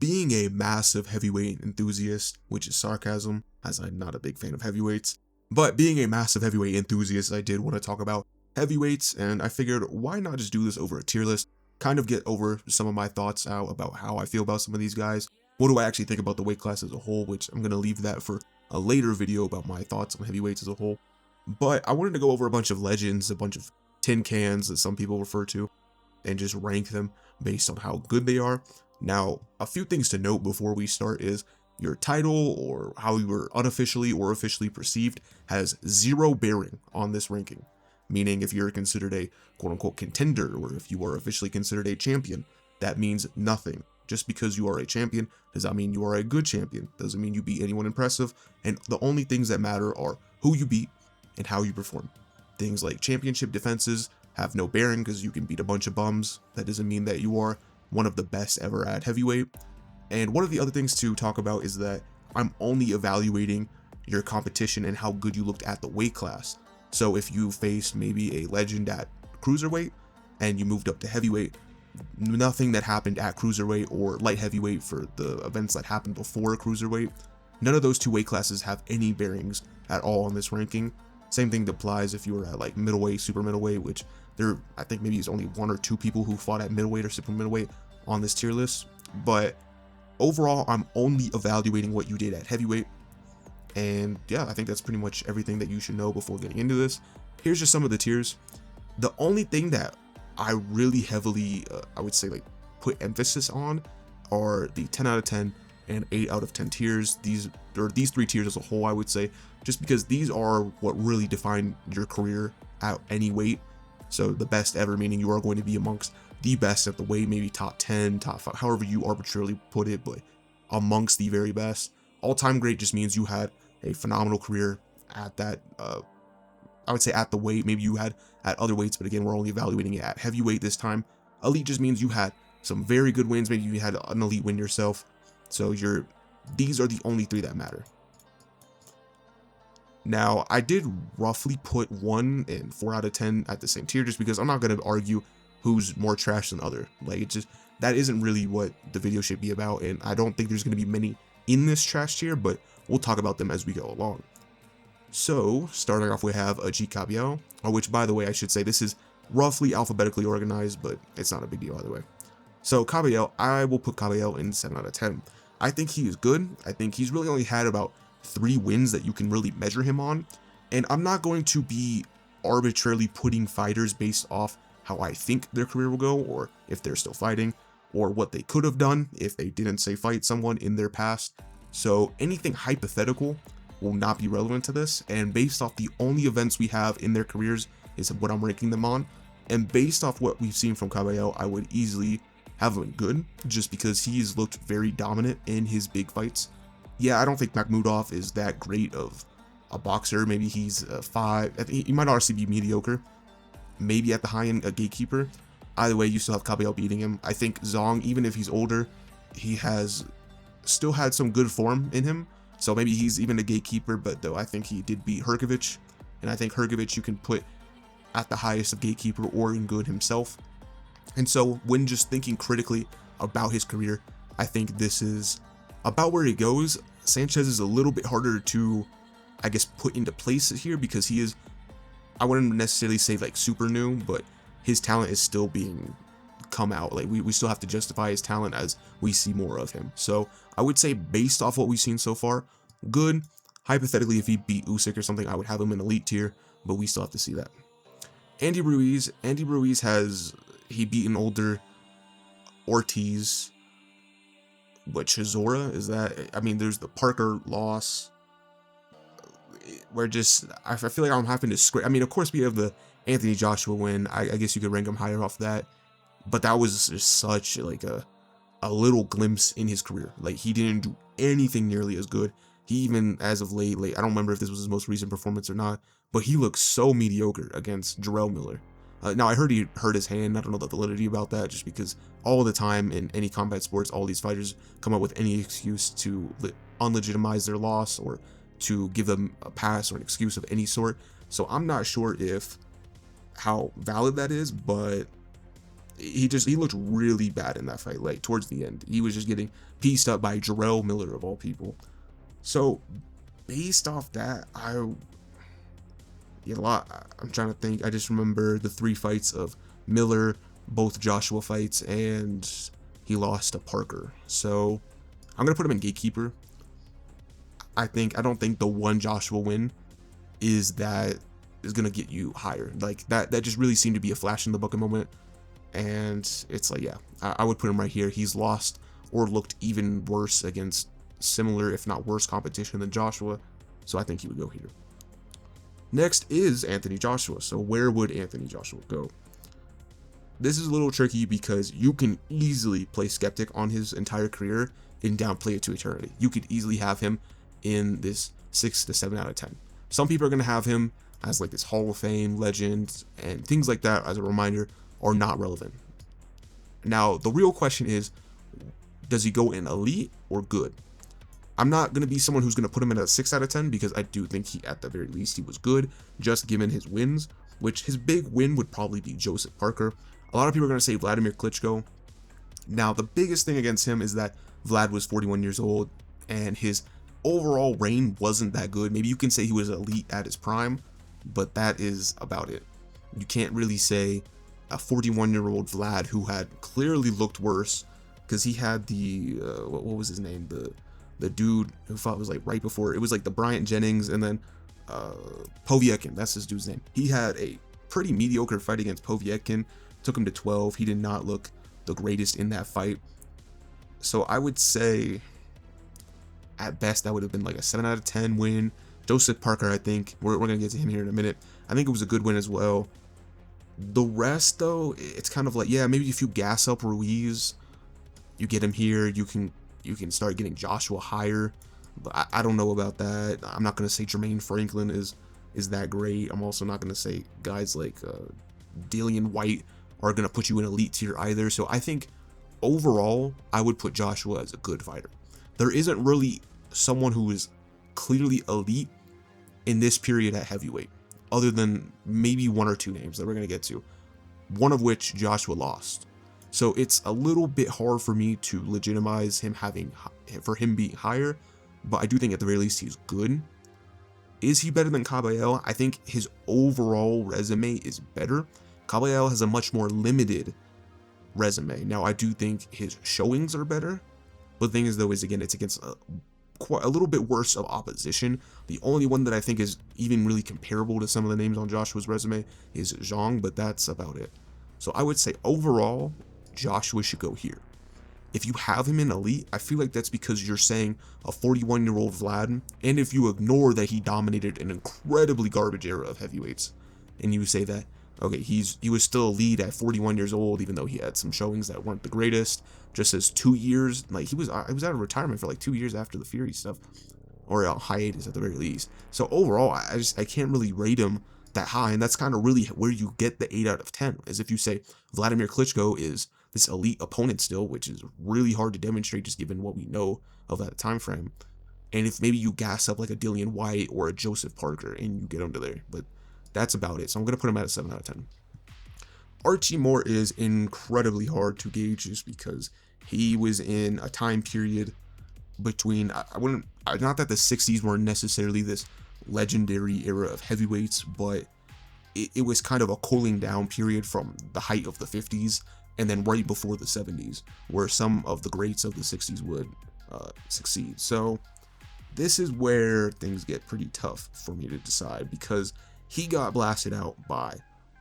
being a massive heavyweight enthusiast, which is sarcasm, as I'm not a big fan of heavyweights, but being a massive heavyweight enthusiast, I did want to talk about heavyweights, and I figured why not just do this over a tier list, kind of get over some of my thoughts out about how I feel about some of these guys. What do I actually think about the weight class as a whole, which I'm going to leave that for a later video about my thoughts on heavyweights as a whole. But I wanted to go over a bunch of legends, a bunch of tin cans that some people refer to, and just rank them based on how good they are. Now, a few things to note before we start is your title or how you were unofficially or officially perceived has zero bearing on this ranking. Meaning if you're considered a quote-unquote contender or if you are officially considered a champion, that means nothing. Just because you are a champion does not mean you are a good champion. Doesn't mean you beat anyone impressive, and the only things that matter are who you beat and how you perform. Things like championship defenses have no bearing because you can beat a bunch of bums. That doesn't mean that you are one of the best ever at heavyweight. And one of the other things to talk about is that I'm only evaluating your competition and how good you looked at the weight class. So if you faced maybe a legend at cruiserweight and you moved up to heavyweight, nothing that happened at cruiserweight or light heavyweight for the events that happened before cruiserweight, none of those two weight classes have any bearings at all on this ranking. Same thing applies if you were at like middleweight, super middleweight, which there I think maybe is only one or two people who fought at middleweight or super middleweight on this tier list. But overall, I'm only evaluating what you did at heavyweight. And yeah, I think that's pretty much everything that you should know before getting into this. Here's just some of the tiers. The only thing that I really heavily, I would say, like put emphasis on are the 10 out of 10 and 8 out of 10 tiers. These three tiers as a whole, I would say, just because these are what really define your career at any weight. So the best ever, meaning you are going to be amongst the best at the weight, maybe top 10, top 5, however you arbitrarily put it, but amongst the very best. All-time great just means you had a phenomenal career at that, I would say at the weight. Maybe you had at other weights, but again, we're only evaluating it at heavyweight this time. Elite just means you had some very good wins. Maybe you had an elite win yourself. So these are the only three that matter. Now, I did roughly put 1 and 4 out of 10 at the same tier just because I'm not going to argue who's more trash than other. Like, it just, that isn't really what the video should be about, and I don't think there's going to be many in this trash tier, but we'll talk about them as we go along. So, starting off, we have Ajit Kabayel, which, by the way, I should say this is roughly alphabetically organized, but it's not a big deal either way. So, Kabayel, I will put Kabayel in 7 out of 10. I think he is good. I think he's really only had about 3 wins that you can really measure him on, and I'm not going to be arbitrarily putting fighters based off how I think their career will go, or if they're still fighting, or what they could have done if they didn't say fight someone in their past. So anything hypothetical will not be relevant to this, and based off the only events we have in their careers is what I'm ranking them on, and based off what we've seen from Kabayel, I would easily have him good, just because he's looked very dominant in his big fights. Yeah, I don't think Makhmudov is that great of a boxer. Maybe he's a 5. I think he might honestly be mediocre. Maybe at the high end, a gatekeeper. Either way, you still have Kabayel beating him. I think Zhang, even if he's older, he has still had some good form in him. So maybe he's even a gatekeeper, but though I think he did beat Hrgovic. And I think Hrgovic you can put at the highest of gatekeeper or in good himself. And so when just thinking critically about his career, I think this is about where he goes. Sanchez is a little bit harder to, I guess, put into place here because he is, I wouldn't necessarily say like super new, but his talent is still being come out. Like we still have to justify his talent as we see more of him. So I would say based off what we've seen so far, good. Hypothetically, if he beat Usyk or something, I would have him in elite tier, but we still have to see that. Andy Ruiz has, he beaten older Ortiz. What, Chisora? Is that, I mean, there's the Parker loss. We're just, I feel like I'm having to scrape. I mean, of course, we have the Anthony Joshua win. I guess you could rank him higher off that. But that was just such like a little glimpse in his career. Like, he didn't do anything nearly as good. He even, as of late, I don't remember if this was his most recent performance or not, but he looked so mediocre against Jarrell Miller. Now, I heard he hurt his hand. I don't know the validity about that, just because all the time in any combat sports, all these fighters come up with any excuse to unlegitimize their loss or to give them a pass or an excuse of any sort. So I'm not sure how valid that is, but he looked really bad in that fight. Like towards the end, he was just getting pieced up by Jarrell Miller of all people. So based off that, I'm trying to think. I just remember the 3 fights of Miller, both Joshua fights, and he lost to Parker. So I'm gonna put him in gatekeeper. I don't think the one Joshua win is gonna get you higher. Like that just really seemed to be a flash in the bucket moment. And it's like, yeah, I would put him right here. He's lost or looked even worse against similar, if not worse, competition than Joshua. So I think he would go here. Next is Anthony Joshua. So where would Anthony Joshua go? This is a little tricky because you can easily play skeptic on his entire career and downplay it to eternity. You could easily have him in this 6 to 7 out of 10. Some people are going to have him as like this Hall of Fame legend, and things like that, as a reminder, are not relevant. Now, the real question is, does he go in elite or good? I'm not going to be someone who's going to put him in a 6 out of 10 because I do think at the very least, he was good, just given his wins, which his big win would probably be Joseph Parker. A lot of people are going to say Vladimir Klitschko. Now, the biggest thing against him is that Vlad was 41 years old and his overall reign wasn't that good. Maybe you can say he was elite at his prime, but that is about it. You can't really say a 41-year-old Vlad who had clearly looked worse, because he had the what was his name, the dude who fought was like right before, it was like the Bryant Jennings, and then Povetkin, that's his dude's name. He had a pretty mediocre fight against Povetkin, took him to 12. He did not look the greatest in that fight. So I would say at best that would have been like a 7 out of 10 win. Joseph Parker, I think we're gonna get to him here in a minute. I think it was a good win as well. The rest, though, it's kind of like, yeah, maybe if you gas up Ruiz, you get him here, you can start getting Joshua higher. But I don't know about that. I'm not going to say Jermaine Franklin is that great. I'm also not going to say guys like Dillian White are going to put you in elite tier either. So I think overall, I would put Joshua as a good fighter. There isn't really someone who is clearly elite in this period at heavyweight, other than maybe 1 or 2 names that we're going to get to, one of which Joshua lost. So it's a little bit hard for me to legitimize him being higher, but I do think at the very least he's good. Is he better than Caballero? I think his overall resume is better. Caballero has a much more limited resume. Now, I do think his showings are better, but the thing is, though, is again, it's against a little bit worse of opposition. The only one that I think is even really comparable to some of the names on Joshua's resume is Zhang, but that's about it. So I would say overall, Joshua should go here. If you have him in elite, I feel like that's because you're saying a 41-year-old Vlad, and if you ignore that he dominated an incredibly garbage era of heavyweights, and you say that, okay, he was still elite at 41 years old, even though he had some showings that weren't the greatest, just as 2 years, like he was out of retirement for like 2 years after the Fury stuff, or a hiatus at the very least. So overall, I can't really rate him that high, and that's kind of really where you get the 8 out of 10, is if you say Vladimir Klitschko is this elite opponent still, which is really hard to demonstrate just given what we know of that time frame. And if maybe you gas up like a Dillian White or a Joseph Parker and you get him to there, but that's about it. So I'm going to put him at a 7 out of 10. Archie Moore is incredibly hard to gauge just because he was in a time period between, not that the 60s were necessarily this legendary era of heavyweights, but it was kind of a cooling down period from the height of the 50s and then right before the 70s, where some of the greats of the 60s would succeed. So this is where things get pretty tough for me to decide, because he got blasted out by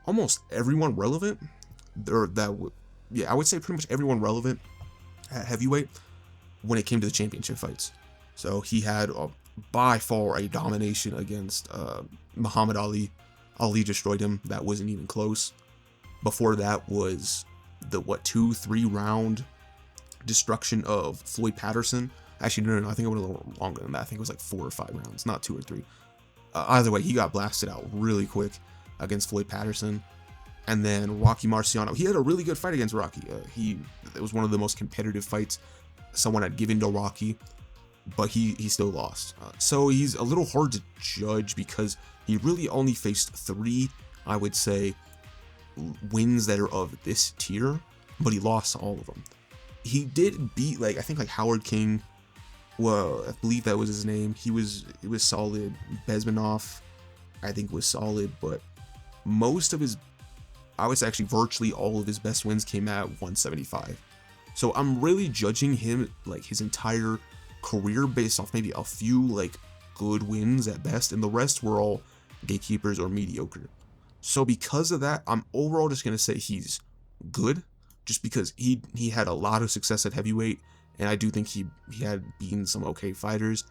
almost everyone relevant, I would say pretty much everyone relevant at heavyweight when it came to the championship fights. So he had by far a domination against Muhammad Ali. Ali destroyed him. That wasn't even close. Before that was the 2-3 round destruction of Floyd Patterson. Actually, no, I think it went a little longer than that. I think it was like 4 or 5 rounds, not 2 or 3. Either way, he got blasted out really quick against Floyd Patterson. And then Rocky Marciano, he had a really good fight against Rocky. It was one of the most competitive fights someone had given to Rocky, but he still lost. So he's a little hard to judge because he really only faced 3, I would say, wins that are of this tier, but he lost all of them. He did beat, like, I think, like, Howard King. Well, I believe that was his name. It was solid. Bezmenov, I think, was solid, but most of his, I would say actually virtually all of his best wins came at 175. So I'm really judging him, like, his entire career based off maybe a few, like, good wins at best, and the rest were all gatekeepers or mediocre. So because of that, I'm overall just going to say he's good, just because he had a lot of success at heavyweight, and I do think he had beaten some okay fighters,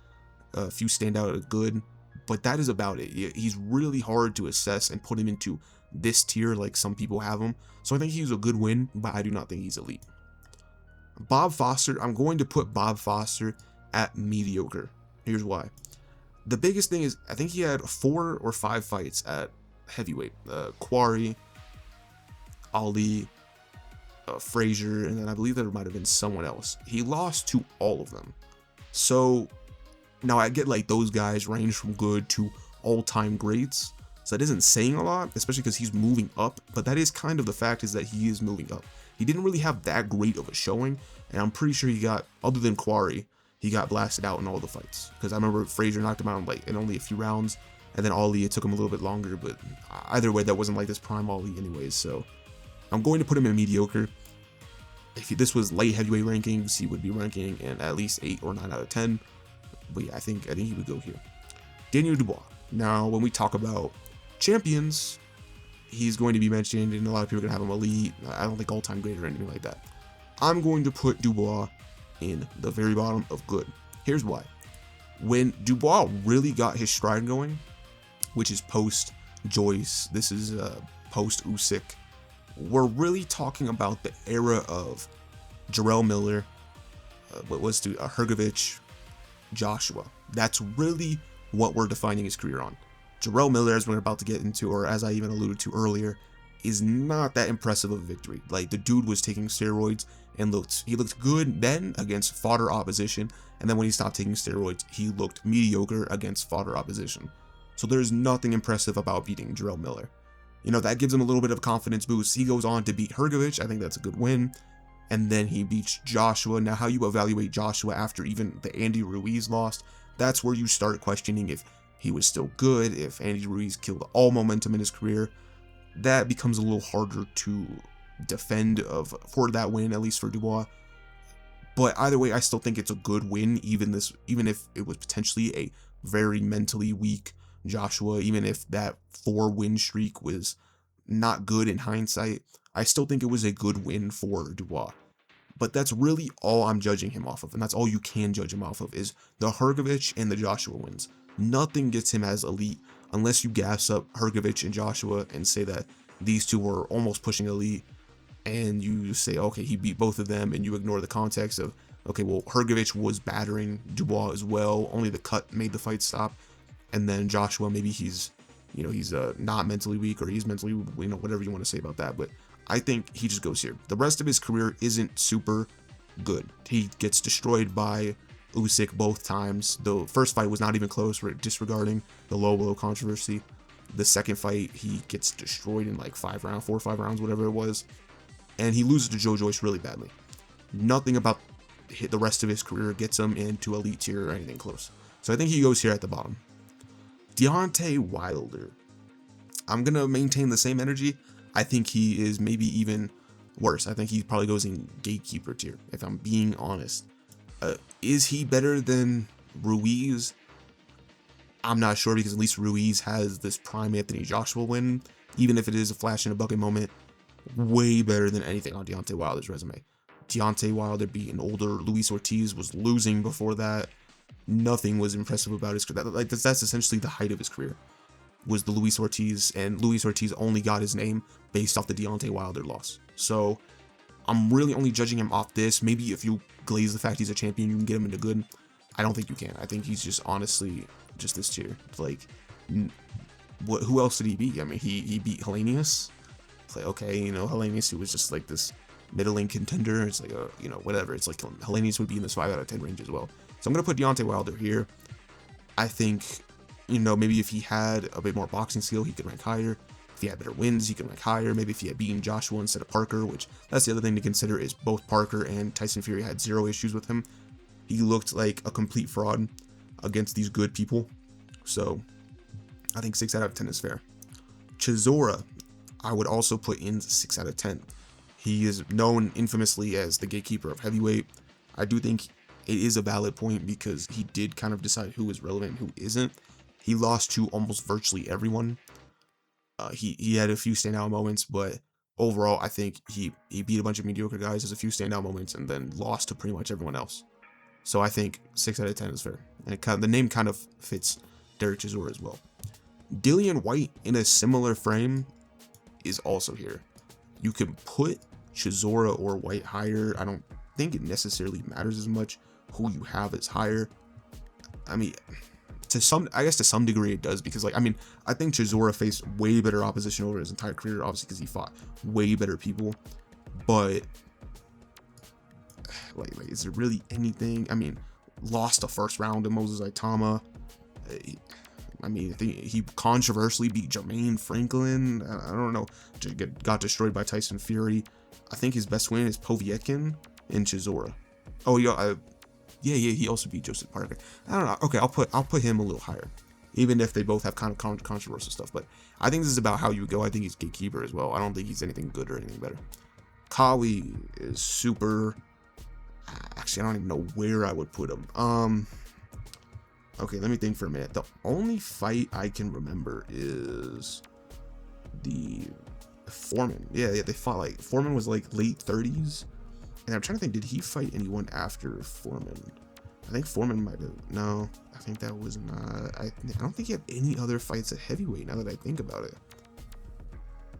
a few stand out as good, but that is about it. He's really hard to assess and put him into this tier like some people have him. So I think he's a good win, but I do not think he's elite. Bob Foster, I'm going to put Bob Foster at mediocre. Here's why. The biggest thing is, I think he had 4 or 5 fights at heavyweight. Quarry, Ali, Frazier, and then I believe there might have been someone else. He lost to all of them. So now I get like those guys range from good to all-time greats. So that isn't saying a lot, especially because he's moving up, but that is kind of the fact, is that he is moving up. He didn't really have that great of a showing, and I'm pretty sure he got, other than Quarry, he got blasted out in all the fights. Because I remember Frazier knocked him out in only a few rounds, and then Ali, it took him a little bit longer, but either way, that wasn't like this prime Ali anyways, so I'm going to put him in mediocre. If this was light heavyweight rankings, he would be ranking in at least 8 or 9 out of 10, but yeah, I think he would go here. Daniel Dubois. Now, when we talk about champions, he's going to be mentioned, and a lot of people are going to have him elite. I don't think all-time great or anything like that. I'm going to put Dubois in the very bottom of good. Here's why. When Dubois really got his stride going, which is post Joyce, this is post Usyk, we're really talking about the era of Jarrell Miller, Hrgovic, Joshua. That's really what we're defining his career on. Jarrell Miller, as we're about to get into, or as I even alluded to earlier, is not that impressive of a victory. Like, the dude was taking steroids and he looked good then against fodder opposition, and then when he stopped taking steroids, he looked mediocre against fodder opposition. So there's nothing impressive about beating Jarrell Miller. You know, that gives him a little bit of confidence boost. He goes on to beat Hrgovic. I think that's a good win. And then he beats Joshua. Now, how you evaluate Joshua after even the Andy Ruiz lost, that's where you start questioning if he was still good, if Andy Ruiz killed all momentum in his career. That becomes a little harder to defend for that win, at least for Dubois. But either way, I still think it's a good win, even if it was potentially a very mentally weak Joshua, even if that 4-win streak was not good in hindsight, I still think it was a good win for Dubois. But that's really all I'm judging him off of, and that's all you can judge him off of, is the Hrgovic and the Joshua wins. Nothing gets him as elite unless you gas up Hrgovic and Joshua and say that these two were almost pushing elite, and you say, okay, he beat both of them, and you ignore the context of, okay, well, Hrgovic was battering Dubois as well, only the cut made the fight stop. And then Joshua, maybe he's not mentally weak, or he's mentally, whatever you want to say about that. But I think he just goes here. The rest of his career isn't super good. He gets destroyed by Usyk both times. The first fight was not even close, disregarding the low controversy. The second fight, he gets destroyed in like 4 or 5 rounds, whatever it was. And he loses to Joe Joyce really badly. Nothing about the rest of his career gets him into elite tier or anything close. So I think he goes here at the bottom. Deontay Wilder. I'm going to maintain the same energy. I think he is maybe even worse. I think he probably goes in gatekeeper tier, if I'm being honest. Is he better than Ruiz? I'm not sure, because at least Ruiz has this prime Anthony Joshua win, even if it is a flash in a bucket moment. Way better than anything on Deontay Wilder's resume. Deontay Wilder beat an older Luis Ortiz, was losing before that. Nothing was impressive about his career. That's essentially the height of his career, was the Luis Ortiz, and Luis Ortiz only got his name based off the Deontay Wilder loss. So I'm really only judging him off this. Maybe if you glaze the fact he's a champion, you can get him into good. I don't think you can. I think he's just honestly just this tier. Like, who else did he beat? I mean, he beat Helenius. It's like, okay, Helenius, who was just like this middling contender. It's like, whatever. It's like Helenius would be in this 5 out of 10 range as well. So I'm going to put Deontay Wilder here. I think, maybe if he had a bit more boxing skill, he could rank higher. If he had better wins, he could rank higher. Maybe if he had beaten Joshua instead of Parker, which that's the other thing to consider, is both Parker and Tyson Fury had zero issues with him. He looked like a complete fraud against these good people. So I think 6 out of 10 is fair. Chisora, I would also put in 6 out of 10. He is known infamously as the gatekeeper of heavyweight. I do think it is a valid point because he did kind of decide who is relevant and who isn't. He lost to almost virtually everyone. He had a few standout moments, but overall, I think he beat a bunch of mediocre guys. There's a few standout moments and then lost to pretty much everyone else. So I think 6 out of 10 is fair. And the name kind of fits Derek Chisora as well. Dillian Whyte in a similar frame is also here. You can put Chisora or Whyte higher. I don't think it necessarily matters as much who you have as higher. I mean, I guess to some degree it does, because like, I mean, I think Chisora faced way better opposition over his entire career, obviously because he fought way better people. But like, is there really anything? I mean, lost the first round to Moses Aitama. I mean, I think he controversially beat Jermaine Franklin. I don't know. Got destroyed by Tyson Fury. I think his best win is Povetkin and Chisora. Oh yeah, he also beat Joseph Parker. I don't know. Okay, I'll put him a little higher, even if they both have kind of controversial stuff. But I think this is about how you go. I think he's gatekeeper as well. I don't think he's anything good or anything better. Kali is super. Actually, I don't even know where I would put him. Okay, let me think for a minute. The only fight I can remember is the Foreman. Yeah, they fought like Foreman was like late 30s. And I'm trying to think, did he fight anyone after Foreman? I think Foreman might have. No, I think that was not. I don't think he had any other fights at heavyweight now that I think about it.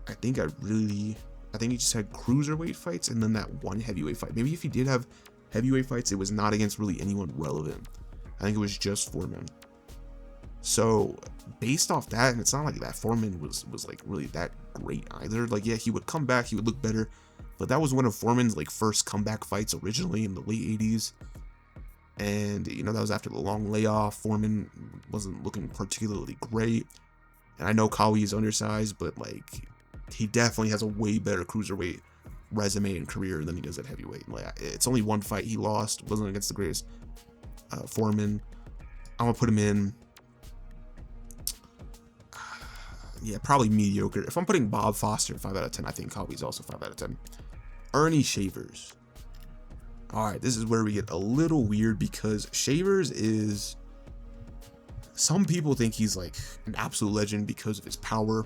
I think he just had cruiserweight fights and then that one heavyweight fight. Maybe if he did have heavyweight fights, it was not against really anyone relevant. I think it was just Foreman. So based off that, and it's not like that Foreman was like really that great either. Like, yeah, he would come back, he would look better, but that was one of Foreman's like first comeback fights originally in the late 80s. And you know, that was after the long layoff. Foreman wasn't looking particularly great. And I know Kali is undersized, but like he definitely has a way better cruiserweight resume and career than he does at heavyweight. Like, it's only one fight he lost, wasn't against the greatest Foreman. I'm gonna put him in. Yeah, probably mediocre. If I'm putting Bob Foster 5 out of 10, I think Kali's also 5 out of 10. Ernie Shavers. All right, this is where we get a little weird because Shavers is. Some people think he's like an absolute legend because of his power.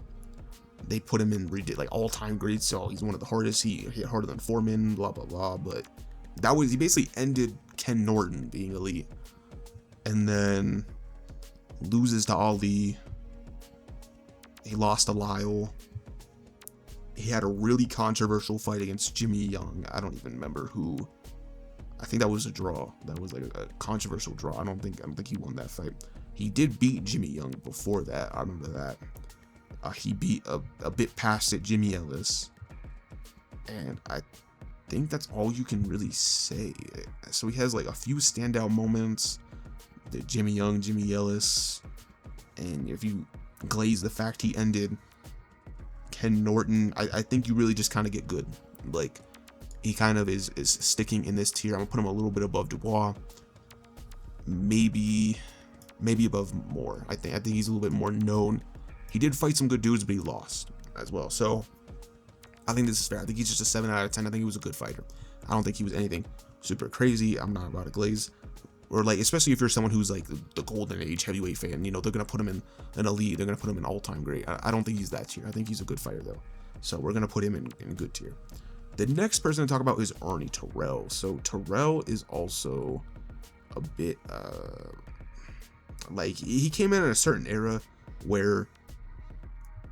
They put him in like all-time greats, so he's one of the hardest. He hit harder than Foreman, blah blah blah. But he basically ended Ken Norton being elite, and then loses to Ali. He lost to Lyle. He had a really controversial fight against Jimmy Young. I don't even remember who. I think that was a draw. That was like a controversial draw. I don't think he won that fight. He did beat Jimmy Young before that. I remember that. He beat a bit past it Jimmy Ellis. And I think that's all you can really say. So he has like a few standout moments. The Jimmy Young, Jimmy Ellis. And if you glaze the fact he ended Ken Norton, I think you really just kind of get good. Like, he kind of is sticking in this tier. I'm gonna put him a little bit above Dubois, maybe above Moore. I think he's a little bit more known. He did fight some good dudes, but he lost as well. So I think this is fair. I think he's just a 7 out of 10. I think he was a good fighter. I don't think he was anything super crazy. I'm not about to glaze. Or like, especially if you're someone who's like the golden age heavyweight fan, you know, they're gonna put him in an elite. They're gonna put him in all-time great. I don't think he's that tier. I think he's a good fighter though. So we're gonna put him in good tier. The next person to talk about is Ernie Terrell. So Terrell is also a bit like he came in a certain era where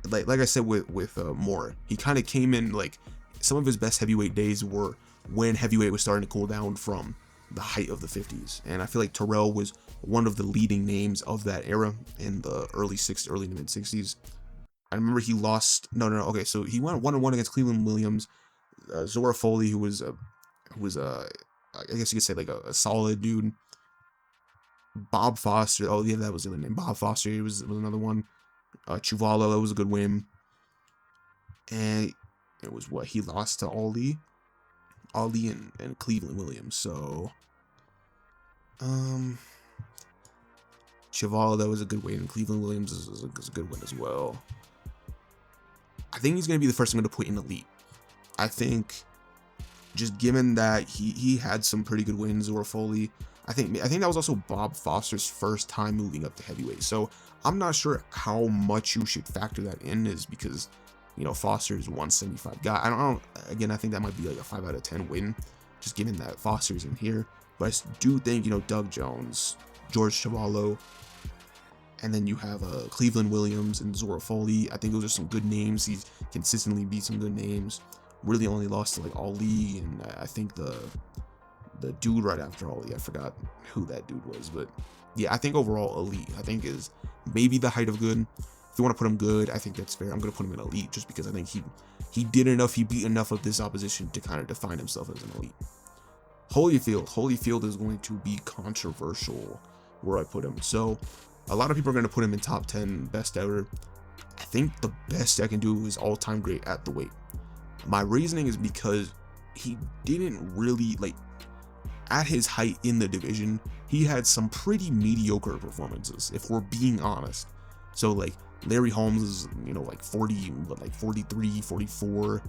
like I said with Moore, he kind of came in like some of his best heavyweight days were when heavyweight was starting to cool down from the height of the 50s. And I feel like Terrell was one of the leading names of that era in the early to mid 60s. I remember he lost okay, so he went 1-1 against Cleveland Williams. Zora Foley, who was I guess you could say like a solid dude. Bob Foster, oh yeah, that was the other name. Bob Foster was another one. Chuvala, that was a good win. and it was what he lost to Ali and Cleveland Williams. So, Chevalla, that was a good win. And Cleveland Williams is a good win as well. I think he's going to be the first one to put in elite. I think, just given that he had some pretty good wins, or Foley. I think that was also Bob Foster's first time moving up to heavyweight. So I'm not sure how much you should factor that in, is because, you know, Foster's 175 guy. I don't know. Again, I think that might be like a 5 out of 10 win, just given that Foster's in here. But I do think, you know, Doug Jones, George Chuvalo, and then you have Cleveland Williams and Zora Foley. I think those are some good names. He's consistently beat some good names. Really only lost to like Ali, and I think the dude right after Ali, I forgot who that dude was, but yeah, I think overall elite, I think, is maybe the height of good. If you want to put him good, I think that's fair. I'm gonna put him in elite just because I think he did enough, he beat enough of this opposition to kind of define himself as an elite. Holyfield is going to be controversial where I put him. So a lot of people are going to put him in top 10 best ever. I think the best I can do is all-time great at the weight. My reasoning is because he didn't really, like, at his height in the division, he had some pretty mediocre performances, if we're being honest. So, like, Larry Holmes is, you know, like 40, like 43, 44,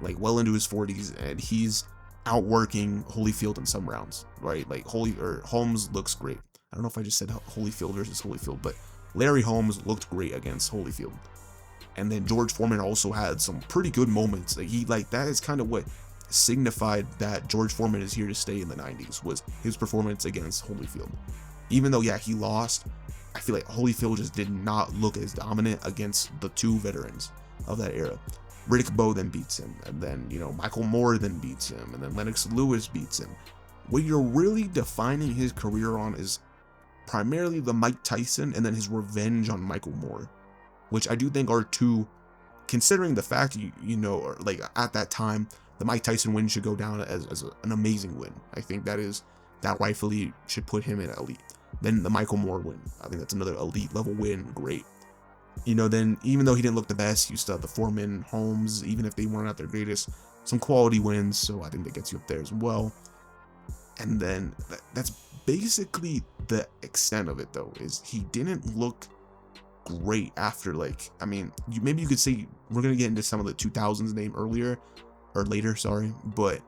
like well into his 40s, and he's outworking Holyfield in some rounds, right? Like Holmes looks great. I don't know if I just said Holyfield versus Holyfield, but Larry Holmes looked great against Holyfield. And then George Foreman also had some pretty good moments. Like that is kind of what signified that George Foreman is here to stay in the 90s, was his performance against Holyfield. Even though, yeah, he lost, I feel like Holyfield just did not look as dominant against the two veterans of that era. Riddick Bowe then beats him, and then, you know, Michael Moore then beats him, and then Lennox Lewis beats him. What you're really defining his career on is primarily the Mike Tyson and then his revenge on Michael Moore, which I do think are two, considering the fact, you know, or like at that time, the Mike Tyson win should go down as an amazing win. I think that rightfully should put him in elite. Then the Michael Moore win, I think that's another elite level win, great. You know, then even though he didn't look the best, you still have the Foreman, Holmes, even if they weren't at their greatest, some quality wins, so I think that gets you up there as well. And then that's basically the extent of it, though, is he didn't look great after, like, I mean, maybe you could say, we're going to get into some of the 2000s name earlier, or later, sorry, but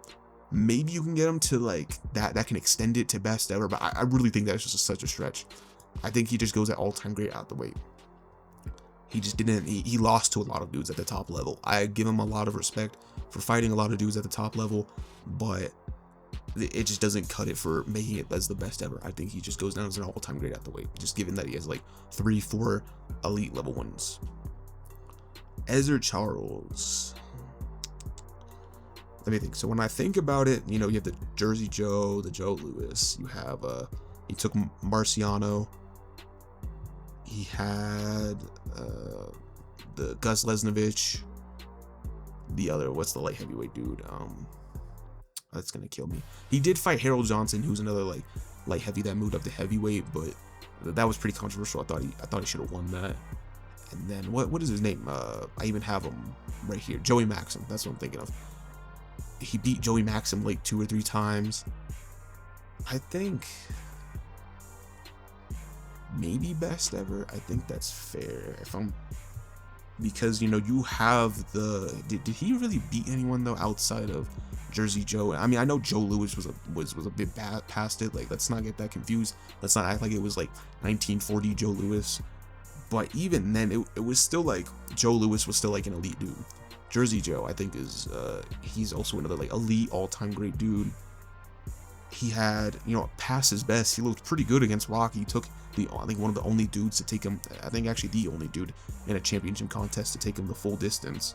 maybe you can get him to, like, that can extend it to best ever, but I really think that's just such a stretch. I think he just goes at all-time great out the weight. He just didn't, he lost to a lot of dudes at the top level. I give him a lot of respect for fighting a lot of dudes at the top level, but it just doesn't cut it for making it as the best ever. I think he just goes down as an all-time great at the weight, just given that he has like 3-4 elite level wins. Ezzard Charles. Let me think. So when I think about it, you know, you have the Jersey Joe, the Joe Louis. You have he took Marciano. He had the Gus Lesnovich. The other, what's the light heavyweight dude? That's gonna kill me. He did fight Harold Johnson, who's another like light heavy that moved up to heavyweight, but that was pretty controversial. I thought he should have won that. And then what is his name? I even have him right here. Joey Maxim. That's what I'm thinking of. He beat Joey Maxim like 2 or 3 times. I think maybe best ever. I think that's fair. Because, you know, you have the did he really beat anyone though outside of Jersey Joe? I mean, I know Joe Louis was a bit bad past it. Like, let's not get that confused. Let's not act like it was like 1940 Joe Louis. But even then, it was still like Joe Louis was still like an elite dude. Jersey Joe, I think, is he's also another like elite all-time great dude. He had, you know, past his best. He looked pretty good against Rocky. He took I think one of the only dudes to take him, I think actually the only dude in a championship contest to take him the full distance.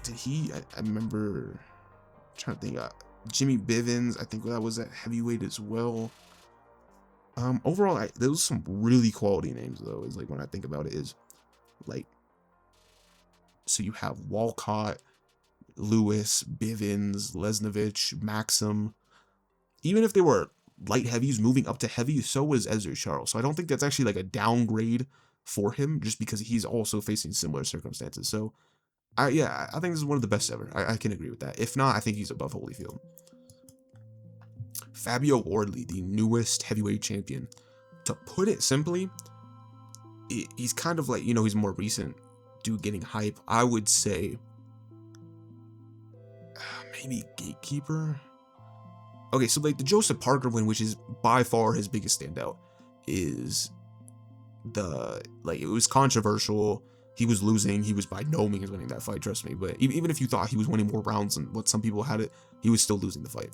Did he, I remember, I'm trying to think, Jimmy Bivens, I think that was at heavyweight as well. Overall, there was some really quality names though, is like when I think about it, is like, so you have Walcott, Lewis, Bivens, Lesnovich, Maxim. Even if they were light heavies moving up to heavy, so was Ezzard Charles. So I don't think that's actually like a downgrade for him, just because he's also facing similar circumstances. So I think this is one of the best ever. I can agree with that. If not, I think he's above Holyfield. Fabio Wardley, the newest heavyweight champion. To put it simply, he's kind of like, he's more recent dude getting hype. I would say maybe Gatekeeper. Okay, so like the Joseph Parker win, which is by far his biggest standout, is it was controversial. He was losing. He was by no means winning that fight, trust me. But even if you thought he was winning more rounds than what some people had it, he was still losing the fight.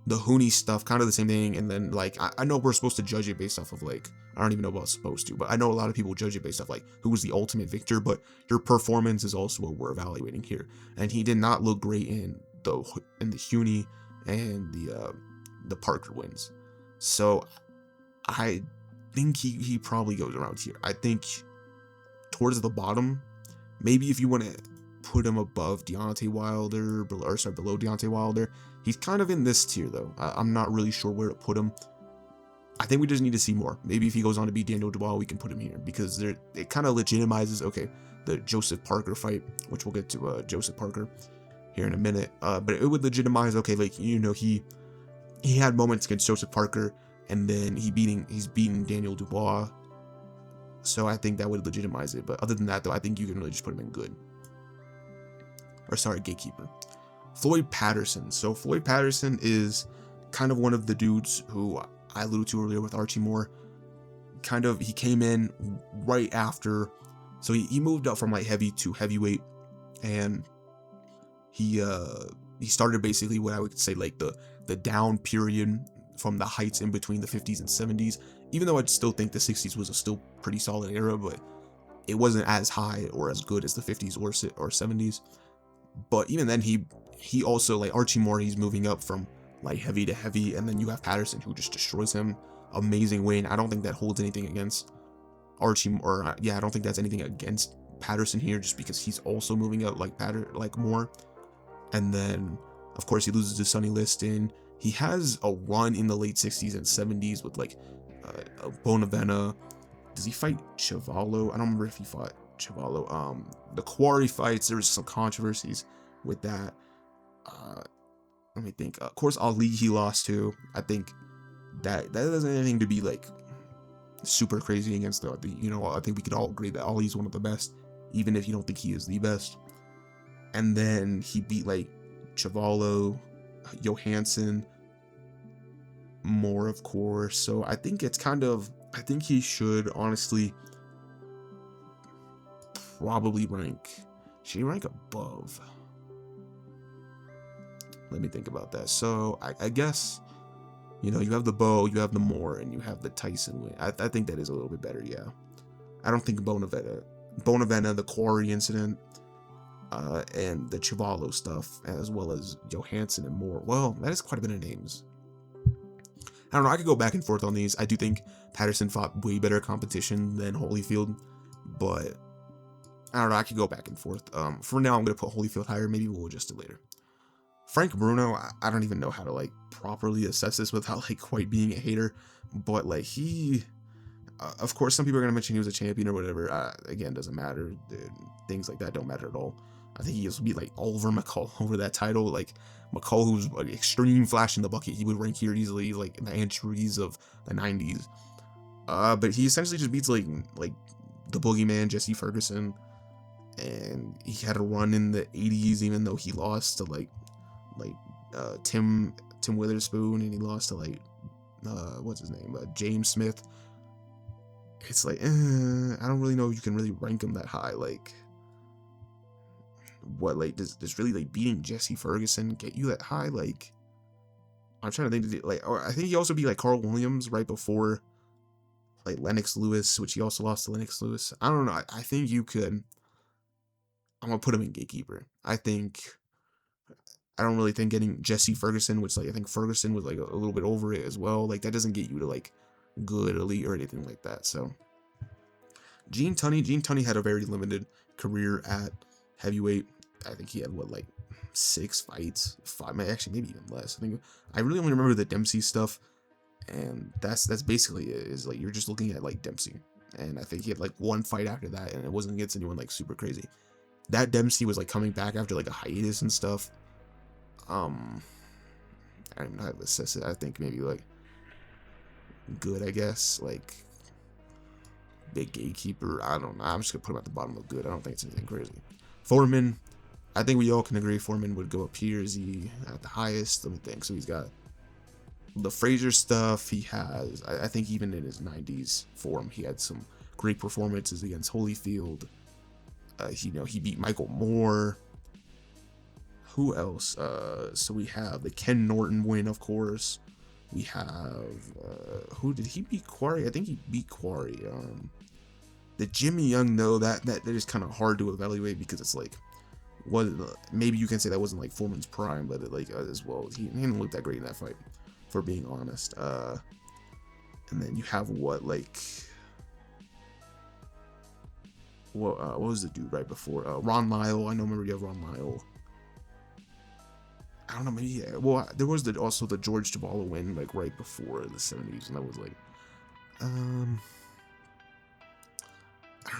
The Huni stuff, kind of the same thing. And then like, I know we're supposed to judge it based off of like, I don't even know about supposed to, but I know a lot of people judge it based off like who was the ultimate victor, but your performance is also what we're evaluating here. And he did not look great in the Huni and the Parker wins. So I think he probably goes around here. I think towards the bottom, maybe if you want to put him above Deontay Wilder, below Deontay Wilder, he's kind of in this tier though. I'm not really sure where to put him. I think we just need to see more. Maybe if he goes on to beat Daniel Dubois, we can put him here, because it kind of legitimizes, okay, the Joseph Parker fight, which we'll get to Joseph Parker here in a minute. But it would legitimize, okay, like, he had moments against Joseph Parker, and then he's beating Daniel Dubois. So I think that would legitimize it. But other than that, though, I think you can really just put him in good. Or sorry, Gatekeeper. Floyd Patterson. So Floyd Patterson is kind of one of the dudes who I alluded to earlier with Archie Moore. He came in right after, so he moved up from light heavy to heavyweight, and he started basically what I would say like the down period from the heights in between the 50s and 70s. Even though I'd still think the 60s was a still pretty solid era, but it wasn't as high or as good as the 50s or 70s. But even then, he also, like Archie Moore, he's moving up from light heavy to heavy, and then you have Patterson who just destroys him. Amazing win. I don't think that holds anything against Archie, or I don't think that's anything against Patterson here, just because he's also moving up like Moore. And then, of course, he loses to Sonny Liston. He has a run in the late 60s and 70s with like Bonavena. Does he fight Chuvalo? I don't remember if he fought Chuvalo. The Quarry fights, there was some controversies with that. Let me think. Of course, Ali he lost to. I think that doesn't have anything to be like super crazy against I think we could all agree that Ali's one of the best, even if you don't think he is the best. And then he beat like Chuvalo, Johansson, Moore, of course. So I think I think he should honestly probably should he rank above? Let me think about that. So I guess, you have the Bo, you have the Moore, and you have the Tyson win. I think that is a little bit better, yeah. I don't think Bonavena, the Quarry incident, and the Chuvalo stuff, as well as Johansson and Moore. Well, that is quite a bit of names. I don't know, I could go back and forth on these. I do think Patterson fought way better competition than Holyfield, but I don't know, I could go back and forth. For now, I'm going to put Holyfield higher. Maybe we'll adjust it later. Frank Bruno, I don't even know how to like properly assess this without like quite being a hater, but like of course, some people are going to mention he was a champion or whatever. Again, doesn't matter. Things like that don't matter at all. I think he used to be like Oliver McCall over that title. Like McCall, who's like extreme flash in the bucket, he would rank here easily, like in the entries of the 90s. But he essentially just beats like the boogeyman, Jesse Ferguson, and he had a run in the 80s, even though he lost to like Tim Witherspoon, and he lost to like what's his name, James Smith. It's like I don't really know if you can really rank him that high. Like what, like does really like beating Jesse Ferguson get you that high? Like I'm trying to think, or I think he also beat like Carl Williams right before like Lennox Lewis, which he also lost to Lennox Lewis. I don't know. I think you could. I'm gonna put him in Gatekeeper. I don't really think getting Jesse Ferguson, which like I think Ferguson was like a little bit over it as well. Like that doesn't get you to like good elite or anything like that. So Gene Tunney had a very limited career at heavyweight. I think he had 6 fights, 5, actually maybe even less. I really only remember the Dempsey stuff, and that's basically it. Is like you're just looking at like Dempsey. and I think he had like one fight after that, and it wasn't against anyone like super crazy. That Dempsey was like coming back after like a hiatus and stuff. I don't even know how to assess it. I think maybe like good, I guess. Like big gatekeeper. I don't know. I'm just gonna put him at the bottom of good. I don't think it's anything crazy. Foreman, I think we all can agree Foreman would go up here. Is he at the highest? Let me think. So he's got the Frazier stuff. He has, I think even in his 90s form, he had some great performances against Holyfield. He beat Michael Moore. Who else? So we have the Ken Norton win, of course. We have who did he beat? Quarry? I think he beat Quarry. The Jimmy Young though, that is kind of hard to evaluate because it's like, what? Maybe you can say that wasn't like Foreman's prime, but it, like as well, he didn't look that great in that fight, for being honest. And then you have what was the dude right before? Ron Lyle. I know. Remember you have Ron Lyle. I don't know, maybe, yeah. Well, there was also the George Chuvalo win, like, right before the 70s, and that was, like, I don't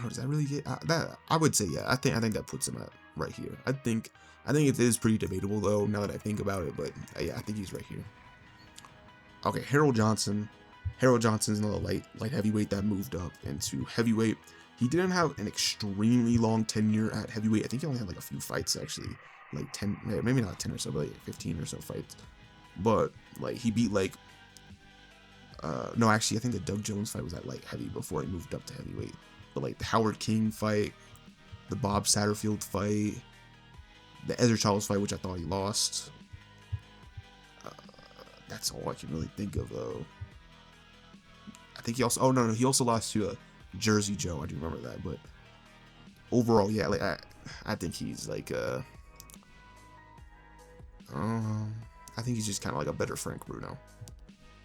know, does that really get, that, I would say, yeah, I think that puts him at right here. I think it is pretty debatable, though, now that I think about it, but, yeah, I think he's right here. Okay, Harold Johnson. Harold Johnson's another light heavyweight that moved up into heavyweight. He didn't have an extremely long tenure at heavyweight. I think he only had, like, a few fights, actually. Like 10, maybe not 10 or so, but like 15 or so fights. But like he beat like no, actually I think the Doug Jones fight was at light heavy before he moved up to heavyweight. But like the Howard King fight, the Bob Satterfield fight, the Ezra Charles fight, which I thought he lost. That's all I can really think of though. I think he also he also lost to a Jersey Joe. I do remember that, but overall, yeah, like I think he's like I think he's just kind of like a better Frank Bruno.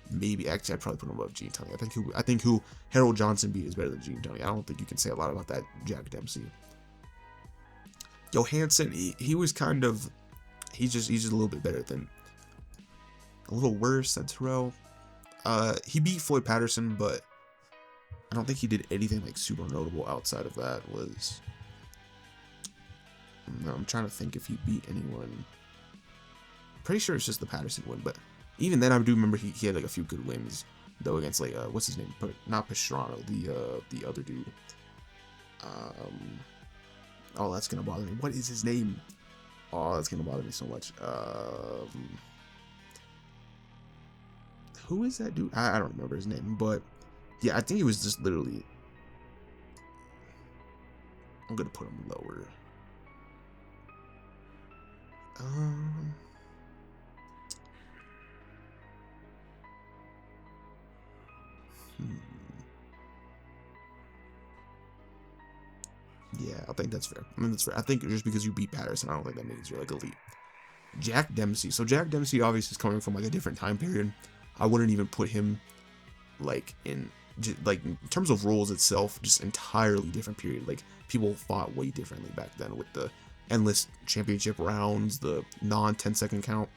Maybe, actually, I'd probably put him above Gene Tunney. I think who Harold Johnson beat is better than Gene Tunney. I don't think you can say a lot about that Jack Dempsey. Johansson, he was kind of, he's just a little bit better than, a little worse than Terrell. He beat Floyd Patterson, but I don't think he did anything like super notable outside of that. No, I'm trying to think if he beat anyone. Pretty sure it's just the Patterson win, but even then I do remember he had like a few good wins though against like what's his name? Not Pastrana, the other dude. Oh, that's gonna bother me. What is his name? Oh, that's gonna bother me so much. Who is that dude? I don't remember his name, but yeah, I think he was just literally. I'm gonna put him lower. Yeah, I think that's fair. That's fair. I think just because you beat Patterson, I don't think that means you're like elite. Jack Dempsey. So Jack Dempsey obviously is coming from like a different time period. I wouldn't even put him like in terms of rules itself, just entirely different period. Like people fought way differently back then with the endless championship rounds, the non 10-second count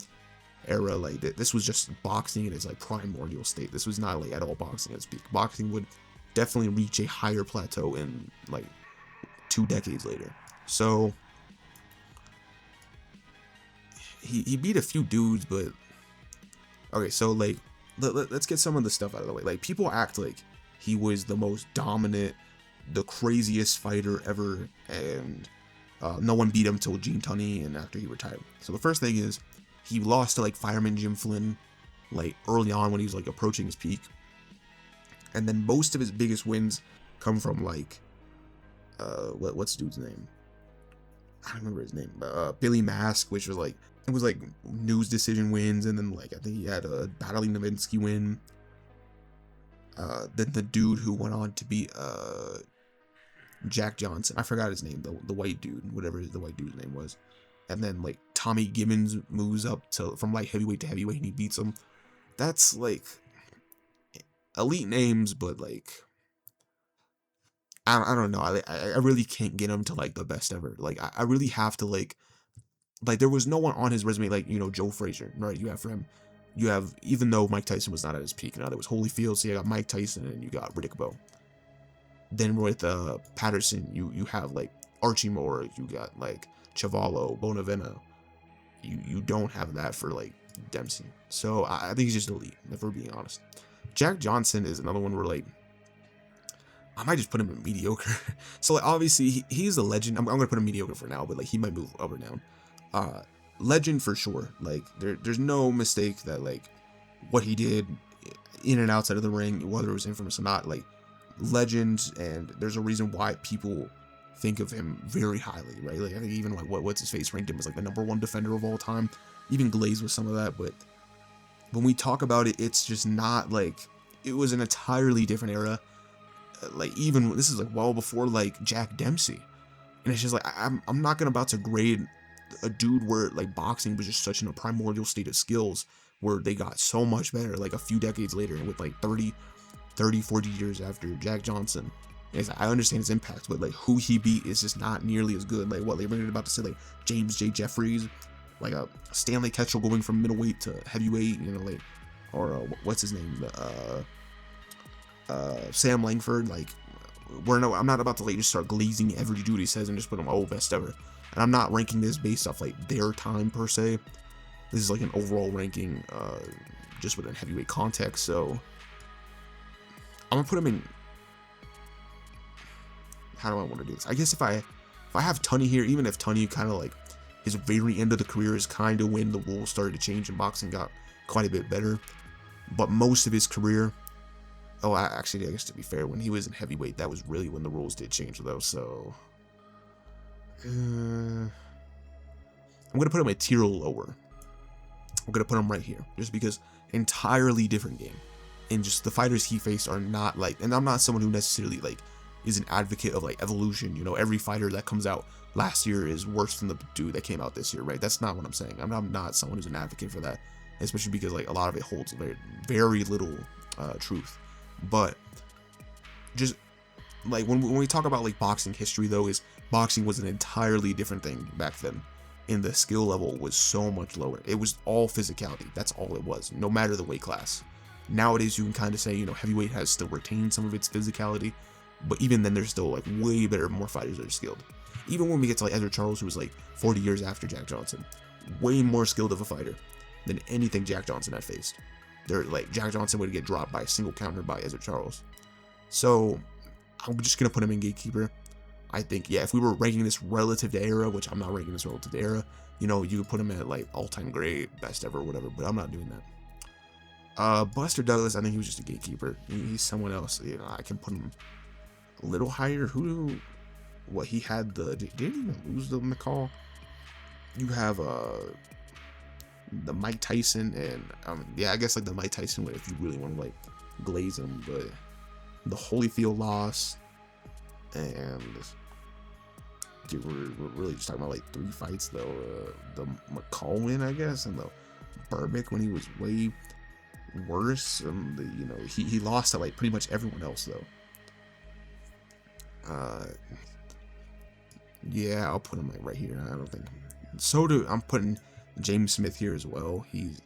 era. Like this was just boxing in its like primordial state. This was not like at all boxing at its peak. Boxing would definitely reach a higher plateau in like 2 decades later. So he beat a few dudes, but okay, so like let's get some of the stuff out of the way. Like people act like he was the most dominant, the craziest fighter ever, and no one beat him till Gene Tunney and after he retired. So the first thing is he lost to like Fireman Jim Flynn like early on when he was like approaching his peak, and then most of his biggest wins come from like what's the dude's name? I don't remember his name. Billy Mask, which was like it was like news decision wins, and then like I think he had a Battling Novinsky win. Then the dude who went on to beat Jack Johnson, I forgot his name, the white dude, whatever the white dude's name was. And then like Tommy Gibbons moves up to from light heavyweight to heavyweight and he beats him. That's like elite names, but like I don't know. I really can't get him to like the best ever. Like I really have to like there was no one on his resume like, you know, Joe Frazier, right? You have for him. You have, even though Mike Tyson was not at his peak, now there was Holyfield, so you got Mike Tyson and you got Riddick Bowe. Then with Patterson, you have like Archie Moore, you got like Chavallo, Bonavena. You don't have that for like Dempsey. So I think he's just elite, if we're being honest. Jack Johnson is another one where like I might just put him in mediocre. So like obviously he's a legend. I'm gonna put him mediocre for now, but like he might move up or down. Legend for sure. Like there's no mistake that like what he did in and outside of the ring, whether it was infamous or not, like legend, and there's a reason why people think of him very highly, right? Like I think even like what's his face ranked him as like the #1 defender of all time. Even Glaze was some of that, but when we talk about it, it's just not like it was an entirely different era. Like even this is like well before like Jack Dempsey, and it's just like I'm not gonna about to grade a dude where like boxing was just such in a primordial state of skills where they got so much better like a few decades later, and with like 40 years after Jack Johnson. I understand his impact, but like who he beat is just not nearly as good. Like what they were about to say, like James J. Jeffries, like a Stanley Ketchel going from middleweight to heavyweight, you know, like, or what's his name, Sam Langford. Like, I'm not about to like just start glazing every dude he says and just put him best ever. And I'm not ranking this based off like their time per se. This is like an overall ranking, just within heavyweight context. So I'm gonna put him in. How do I want to do this? I guess if I have Tunney here, even if Tunney kind of like his very end of the career is kind of when the rules started to change and boxing got quite a bit better, but most of his career, actually I guess to be fair, when he was in heavyweight, that was really when the rules did change though. So I'm gonna put him a tier lower. I'm gonna put him right here just because entirely different game, and just the fighters he faced are not like, and I'm not someone who necessarily like is an advocate of like evolution. You know, every fighter that comes out last year is worse than the dude that came out this year, right? That's not what I'm saying. I'm not someone who's an advocate for that, especially because like a lot of it holds very little truth. But just like when we talk about like boxing history though, is boxing was an entirely different thing back then, and the skill level was so much lower. It was all physicality. That's all it was, no matter the weight class. Nowadays you can kind of say, you know, heavyweight has still retained some of its physicality, but even then, there's still like way better, more fighters that are skilled. Even when we get to like Ezzard Charles, who was like 40 years after Jack Johnson, way more skilled of a fighter than anything Jack Johnson had faced. They're like Jack Johnson would get dropped by a single counter by Ezzard Charles. So I'm just gonna put him in gatekeeper. I think, yeah, if we were ranking this relative to era, which I'm not ranking this relative to era, you know, you could put him at like all-time great, best ever, whatever. But I'm not doing that. Buster Douglas, I think he was just a gatekeeper. He's someone else. You know, I can put him a little higher. He had did he even lose the McCall? You have the Mike Tyson, and yeah, I guess like the Mike Tyson way if you really want to like glaze him, but the Holyfield loss, and dude, we're really just talking about like 3 fights though. The McCall win, I guess, and the Burbick when he was way worse. You know, he lost to like pretty much everyone else though. Yeah, I'll put him like right here. I don't think I'm putting James Smith here as well. He's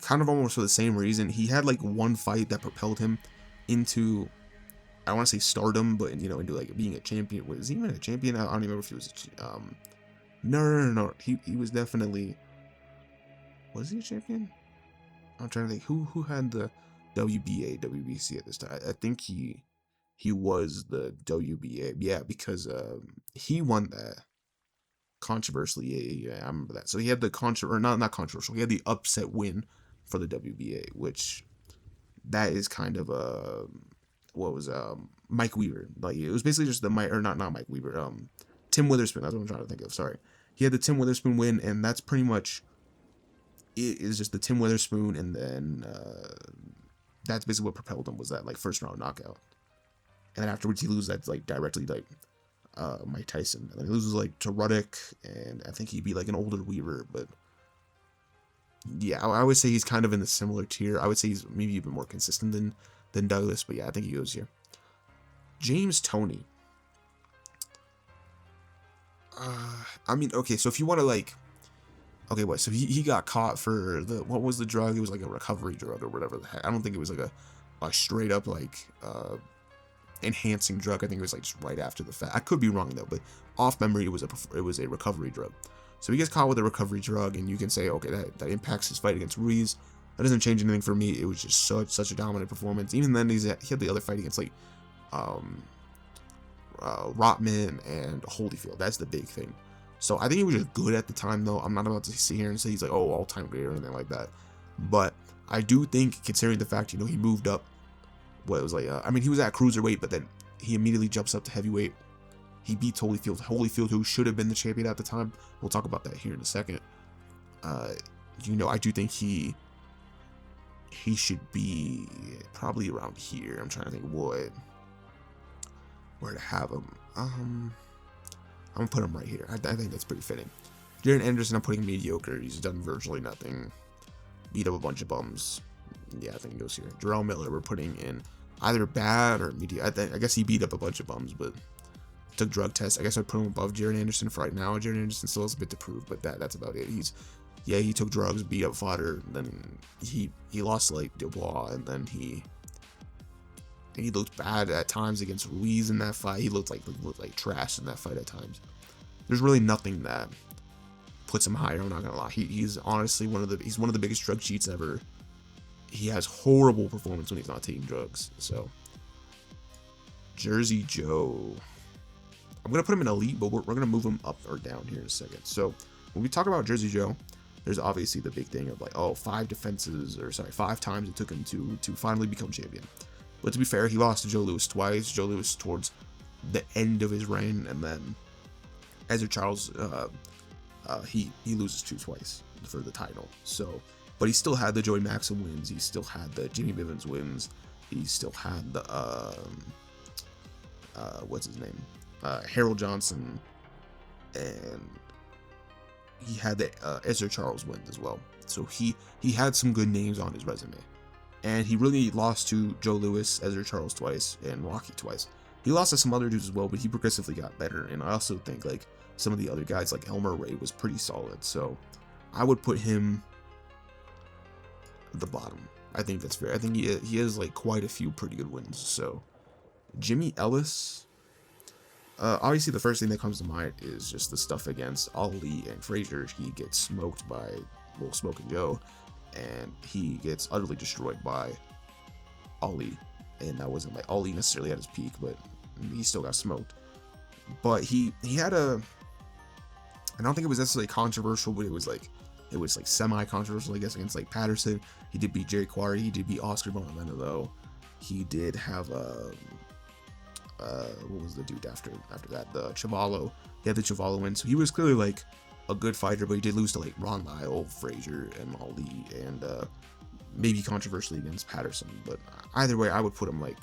kind of almost for the same reason. He had like one fight that propelled him into, I don't want to say stardom, but you know, into like being a champion. Was he even a champion? I don't even remember if he was no. He was definitely, was he a champion? I'm trying to think who had the WBA, WBC at this time. I think he was the WBA, yeah, because he won that controversially. Yeah, I remember that. So he had the not controversial. He had the upset win for the WBA, which that is kind of Mike Weaver. Like it was basically just not Mike Weaver. Tim Witherspoon. That's what I'm trying to think of. Sorry, he had the Tim Witherspoon win, and that's pretty much it. Is just the Tim Witherspoon, and then that's basically what propelled him, was that like first round knockout. And then afterwards, he loses that like directly like Mike Tyson. And then he loses like to Ruddock, and I think he'd be like an older Weaver. But yeah, I would say he's kind of in the similar tier. I would say he's maybe even more consistent than Douglas. But yeah, I think he goes here. James Toney. I mean, okay, so if you want to like, okay, what? So he got caught for what was the drug? It was like a recovery drug or whatever the heck. I don't think it was like a straight up like enhancing drug. I think it was like just right after the fact. I could be wrong though, but off memory, it was a recovery drug. So he gets caught with a recovery drug, and you can say, okay, that impacts his fight against Ruiz. That doesn't change anything for me. It was just such a dominant performance. Even then, he had the other fight against like Rotman and Holyfield. That's the big thing. So I think he was just good at the time, though. I'm not about to sit here and say he's like, oh, all-time great or anything like that. But I do think, considering the fact, he moved up, what it was like, I mean, he was at cruiserweight, but then he immediately jumps up to heavyweight. He beats Holyfield. Holyfield, who should have been the champion at the time. We'll talk about that here in a second. I do think he should be probably around here. I'm trying to think where to have him. I'm gonna put him right here. I think that's pretty fitting. Jaron Anderson, I'm putting mediocre. He's done virtually nothing. Beat up a bunch of bums. Yeah, I think he goes here. Jarrell Miller, we're putting in either bad or mediocre. I guess he beat up a bunch of bums, but took drug tests. I guess I'd put him above Jaron Anderson for right now. Jaron Anderson still has a bit to prove, but that's about it. He took drugs, beat up fodder, then he lost to like Dubois, and then he looked bad at times against Ruiz in that fight. He looked like trash in that fight at times. There's really nothing that puts him higher. I'm not gonna lie. He's honestly one of the biggest drug cheats ever. He has horrible performance when he's not taking drugs. So Jersey Joe, I'm gonna put him in elite, but we're gonna move him up or down here in a second. So when we talk about Jersey Joe, there's obviously the big thing of like, oh, 5 times it took him to finally become champion. But to be fair, he lost to Joe Louis twice. Joe Louis towards the end of his reign, and then Ezra Charles, he loses twice for the title. So, but he still had the Joey Maxim wins. He still had the Jimmy Bivens wins. He still had the what's his name, Harold Johnson, and he had the Ezra Charles wins as well. So he had some good names on his resume. And he really lost to Joe Louis, Ezra Charles twice, and Rocky twice. He lost to some other dudes as well, but he progressively got better. And I also think like some of the other guys like Elmer Ray was pretty solid. So I would put him at the bottom. I think that's fair. I think he has like quite a few pretty good wins. So Jimmy Ellis, obviously the first thing that comes to mind is just the stuff against Ali and Frazier. He gets smoked by Smoking Joe, and he gets utterly destroyed by Ali. And that wasn't like Ali necessarily at his peak, but he still got smoked. But he had I don't think it was necessarily controversial, but it was like semi-controversial, I guess, against like Patterson. He did beat Jerry Quarry. He did beat Oscar Bonavena, though. He did have what was the dude after that? The Chuvalo. He had the Chuvalo win, so he was clearly like a good fighter, but he did lose to like Ron Lyle, Frazier, and Ali, and maybe controversially against Patterson. But either way, I would put him like,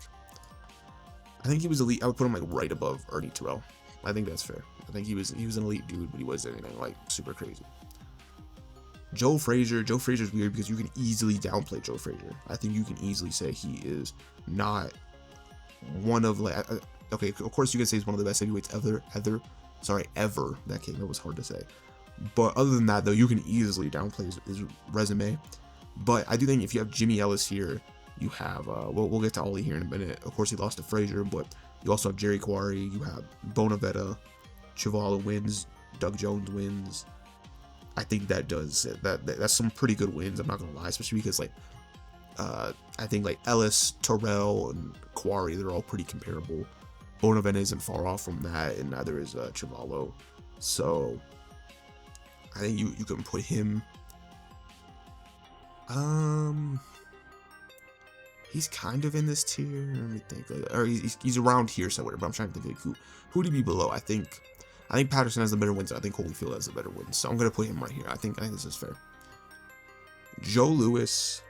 I think he was elite. I would put him like right above Ernie Terrell. I think that's fair. I think he was an elite dude, but he wasn't anything like super crazy. Joe Frazier's weird because you can easily downplay Joe Frazier. I think you can easily say he is not one of like, okay, of course you can say he's one of the best heavyweights ever. That was hard to say. But other than that, though, you can easily downplay his resume. But I do think if you have Jimmy Ellis here, you have, we'll get to Ali here in a minute. Of course, he lost to Frazier, but you also have Jerry Quarry. You have Bonavetta, Chuvalo wins, Doug Jones wins. I think that's some pretty good wins. I'm not gonna lie, especially because like, I think like Ellis, Terrell, and Quarry, they're all pretty comparable. Bonaventa isn't far off from that, and neither is Chuvalo. So I think you can put him. He's kind of in this tier. Let me think. Or he's around here somewhere. But I'm trying to think like who'd he be below? I think Patterson has the better wins. I think Holyfield has the better wins. So I'm gonna put him right here. I think this is fair. Joe Louis.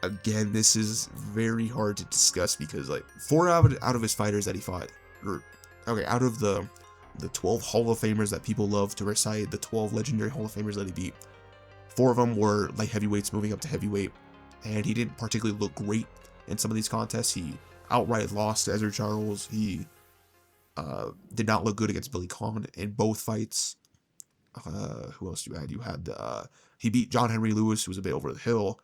Again, this is very hard to discuss because like 4 out of his fighters that he fought, out of the 12 Hall of Famers that people love to recite, the 12 legendary Hall of Famers that he beat, 4 of them were like heavyweights moving up to heavyweight, and he didn't particularly look great in some of these contests. He outright lost to Ezra Charles. He did not look good against Billy Conn in both fights. Who else you had? You had he beat John Henry Lewis, who was a bit over the hill,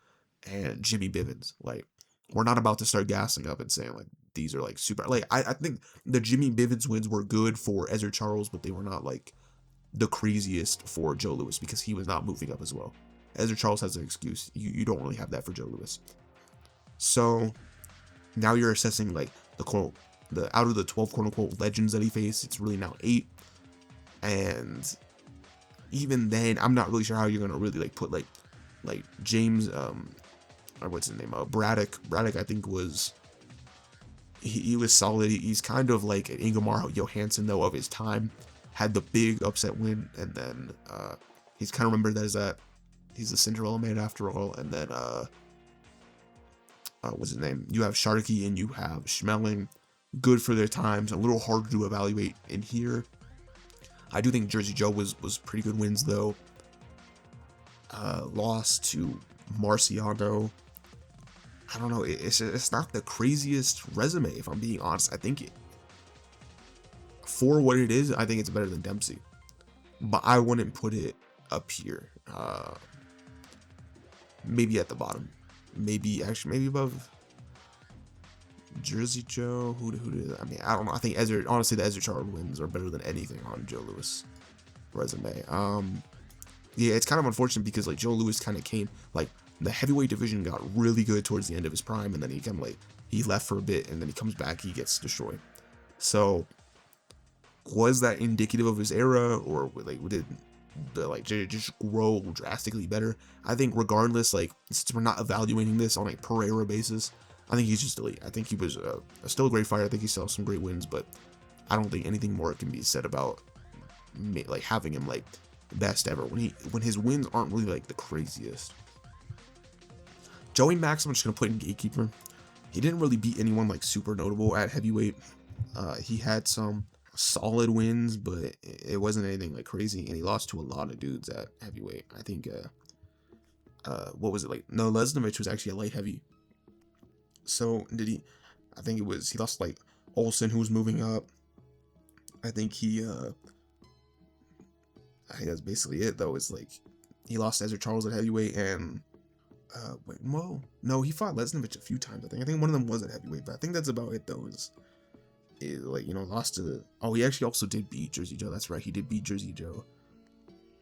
and Jimmy Bivens. Like, we're not about to start gassing up and saying like these are like super. Like I think the Jimmy Bivens wins were good for Ezra Charles, but they were not like the craziest for Joe Louis because he was not moving up as well. Ezra Charles has an excuse. You don't really have that for Joe Louis. So now you're assessing like the out of the 12 quote unquote legends that he faced, it's really now 8. And even then, I'm not really sure how you're gonna really like put like James or what's his name? Braddock. Braddock, I think he was solid. He's kind of like an Ingemar Johansson though of his time. Had the big upset win, and then he's kind of remembered as that he's the Cinderella man after all. And then what's his name? You have Sharky and you have Schmeling. Good for their times. A little harder to evaluate in here. I do think Jersey Joe was pretty good wins though. Lost to Marciano. I don't know. It's not the craziest resume, if I'm being honest. I think for what it is, I think it's better than Dempsey, but I wouldn't put it up here. Maybe at the bottom. Maybe above Jersey Joe. Who did? I mean, I don't know. I think honestly, the Ezra Charles wins are better than anything on Joe Louis' resume. Yeah, it's kind of unfortunate because like Joe Louis kind of came like the heavyweight division got really good towards the end of his prime, and then he kind of like he left for a bit, and then he comes back, he gets destroyed. So was that indicative of his era, or like did it just grow drastically better? I think regardless, like since we're not evaluating this on a per era basis, I think he's just elite. I think he was still a great fighter. I think he still has some great wins, but I don't think anything more can be said about like having him like best ever when his wins aren't really like the craziest. Joey Max, I'm just gonna put in gatekeeper. He didn't really beat anyone like super notable at heavyweight. He had some solid wins, but it wasn't anything like crazy, and he lost to a lot of dudes at heavyweight. I think what was it like? No, Lesnovich was actually a light heavy. So did he? I think he lost like Olsen, who was moving up. I think I think that's basically it though. It's like he lost Ezra Charles at heavyweight, and no, he fought Lesnovich a few times. I think one of them was at heavyweight, but I think that's about it though. Is like lost to he actually also did beat Jersey Joe. That's right, he did beat Jersey Joe.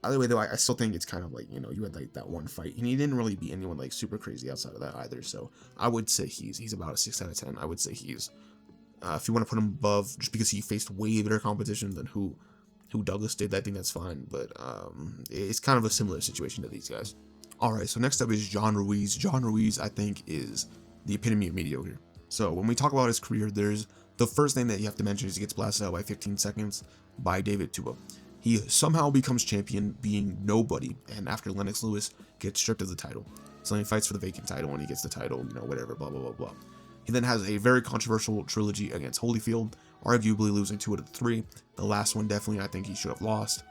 Either way though, I still think it's kind of like you had like that one fight, and he didn't really beat anyone like super crazy outside of that either. So I would say he's about a 6 out of 10. I would say he's if you want to put him above just because he faced way better competition than who Douglas did, I think that's fine. But it's kind of a similar situation to these guys. All right, so next up is John Ruiz. John Ruiz, I think, is the epitome of mediocre. So when we talk about his career, there's the first thing that you have to mention is he gets blasted out by 15 seconds by David Tua. He somehow becomes champion being nobody, and after Lennox Lewis gets stripped of the title. So then he fights for the vacant title, and he gets the title, whatever, blah, blah, blah, blah. He then has a very controversial trilogy against Holyfield, arguably losing 2 out of 3. The last one, definitely, I think he should have lost.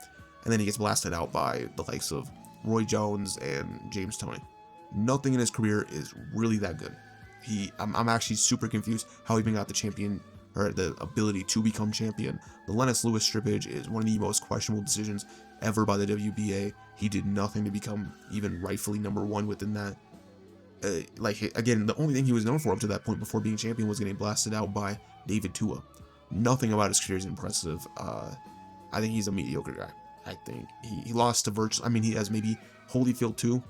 And then he gets blasted out by the likes of Roy Jones and James Toney. Nothing in his career is really that good. I'm actually super confused how he even got the champion or the ability to become champion. The Lennox Lewis strippage is one of the most questionable decisions ever by the WBA. He did nothing to become even rightfully number 1 within that. Again, the only thing he was known for up to that point before being champion was getting blasted out by David Tua. Nothing about his career is impressive. I think he's a mediocre guy. I think he lost to virtually. I mean, he has maybe Holyfield 2.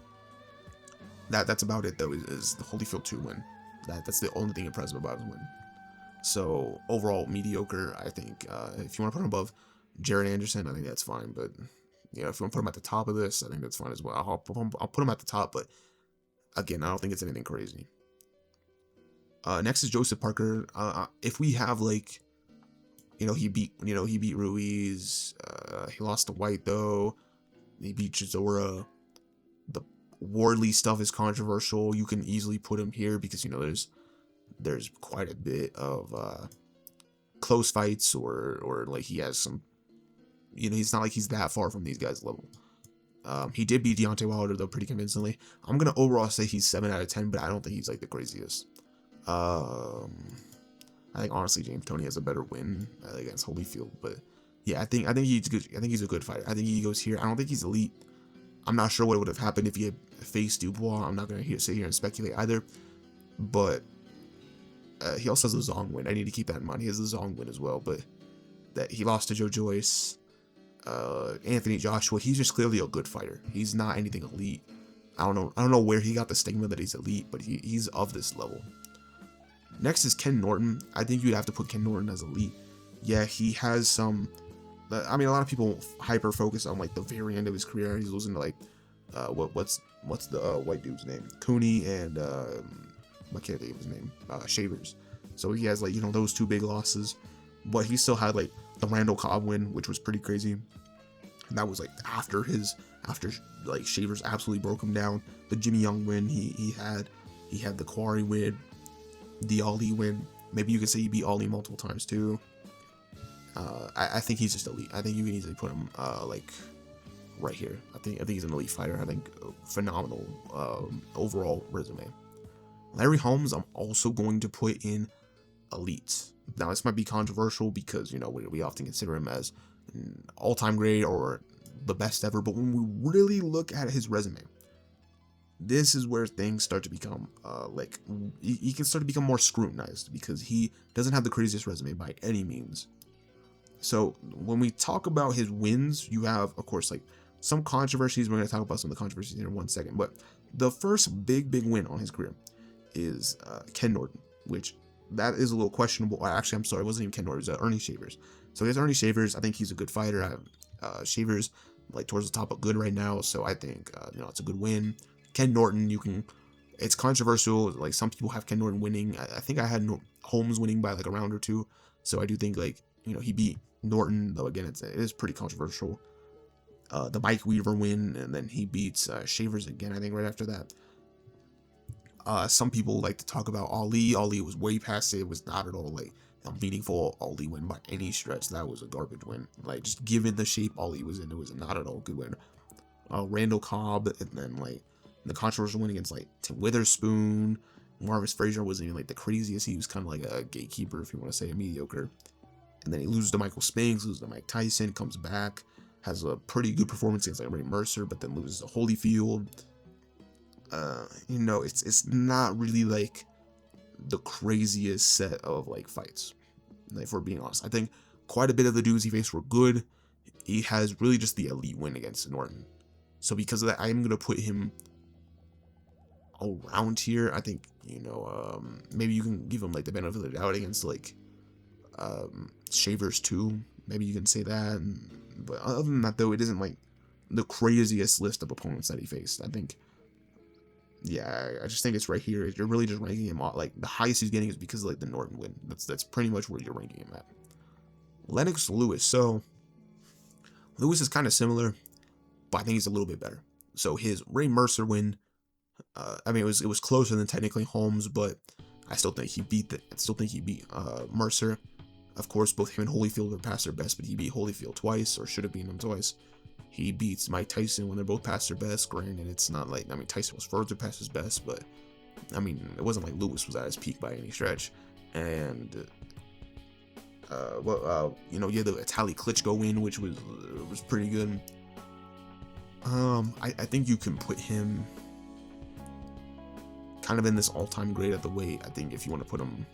That's about it though. Is the Holyfield 2 win? That's the only thing impressive about his win. So overall mediocre. I think if you want to put him above Jared Anderson, I think that's fine. But if you want to put him at the top of this, I think that's fine as well. I'll put him at the top, but again, I don't think it's anything crazy. Next is Joseph Parker. If we have like, he beat Ruiz. He lost to White though. He beat Chisora. The Wardley stuff is controversial. You can easily put him here because there's quite a bit of close fights or like he has some. He's not like he's that far from these guys' level. He did beat Deontay Wilder though pretty convincingly. I'm gonna overall say he's 7 out of 10, but I don't think he's like the craziest. I think honestly James Toney has a better win against Holyfield, but yeah, I think he's good. I think he's a good fighter. I think he goes here. I don't think he's elite. I'm not sure what would have happened if he had faced Dubois. I'm not gonna sit here and speculate either, but he also has the Zong win. I need to keep that in mind. He has the Zong win as well, but that he lost to Joe Joyce. Anthony Joshua, he's just clearly a good fighter. He's not anything elite. I don't know where he got the stigma that he's elite, but he's of this level. Next is Ken Norton. I think you'd have to put Ken Norton as elite. Yeah, he has some. I mean, a lot of people hyper focus on like the very end of his career. He's losing to like, what's the white dude's name? Cooney and I can't think of his name. Shavers. So he has like those two big losses, but he still had like the Randall Cobb win, which was pretty crazy. And that was like after like Shavers absolutely broke him down. The Jimmy Young win he had the Quarry win, the Ali win. Maybe you could say he beat Ali multiple times too. I think he's just elite. I think you can easily put him like right here. I think he's an elite fighter. I think phenomenal overall resume. Larry Holmes, I'm also going to put in elite. Now this might be controversial because we often consider him as an all-time great or the best ever, but when we really look at his resume, this is where things start to become like he can start to become more scrutinized because he doesn't have the craziest resume by any means. So when we talk about his wins, you have, of course, like some controversies. We're going to talk about some of the controversies here in 1 second. But the first big win on his career is Ken Norton, which that is a little questionable. Actually, I'm sorry, it wasn't even Ken Norton. It was Ernie Shavers. So he has Ernie Shavers. I think he's a good fighter. Shavers like towards the top of good right now. So I think it's a good win. Ken Norton, it's controversial. Like some people have Ken Norton winning. I think I had Holmes winning by like a round or two. So I do think like he beat Norton, though again it is pretty controversial. The Mike Weaver win, and then he beats Shavers again, I think right after that. Some people like to talk about Ali. Ali was way past it. It was not at all like a meaningful Ali win by any stretch. That was a garbage win. Like just given the shape Ali was in, it was not at all a good win. Randall Cobb, and then like the controversial win against like Tim Witherspoon. Marvis Frazier wasn't even like the craziest. He was kind of like a gatekeeper, if you want to say, a mediocre. And then he loses to Michael Spinks, loses to Mike Tyson, comes back, has a pretty good performance against like Ray Mercer, but then loses to Holyfield. It's not really like the craziest set of like fights. If we're being honest, I think quite a bit of the dudes he faced were good. He has really just the elite win against Norton. So because of that, I'm gonna put him around here. I think maybe you can give him like the benefit of the doubt against like Shavers too. Maybe you can say that. But other than that, though, it isn't like the craziest list of opponents that he faced. I think, I just think it's right here. You're really just ranking him like the highest he's getting is because of like the Norton win. That's pretty much where you're ranking him at. Lennox Lewis. So Lewis is kind of similar, but I think he's a little bit better. So his Ray Mercer win, it was closer than technically Holmes, but I still think he beat Mercer. Of course, both him and Holyfield are past their best, but he beat Holyfield twice, or should have beaten him twice. He beats Mike Tyson when they're both past their best. Granted, it's not like, Tyson was further past his best, but it wasn't like Lewis was at his peak by any stretch. And the Vitaly Klitschko win, which was pretty good. I think you can put him kind of in this all-time great at the weight. I think if you want to put him,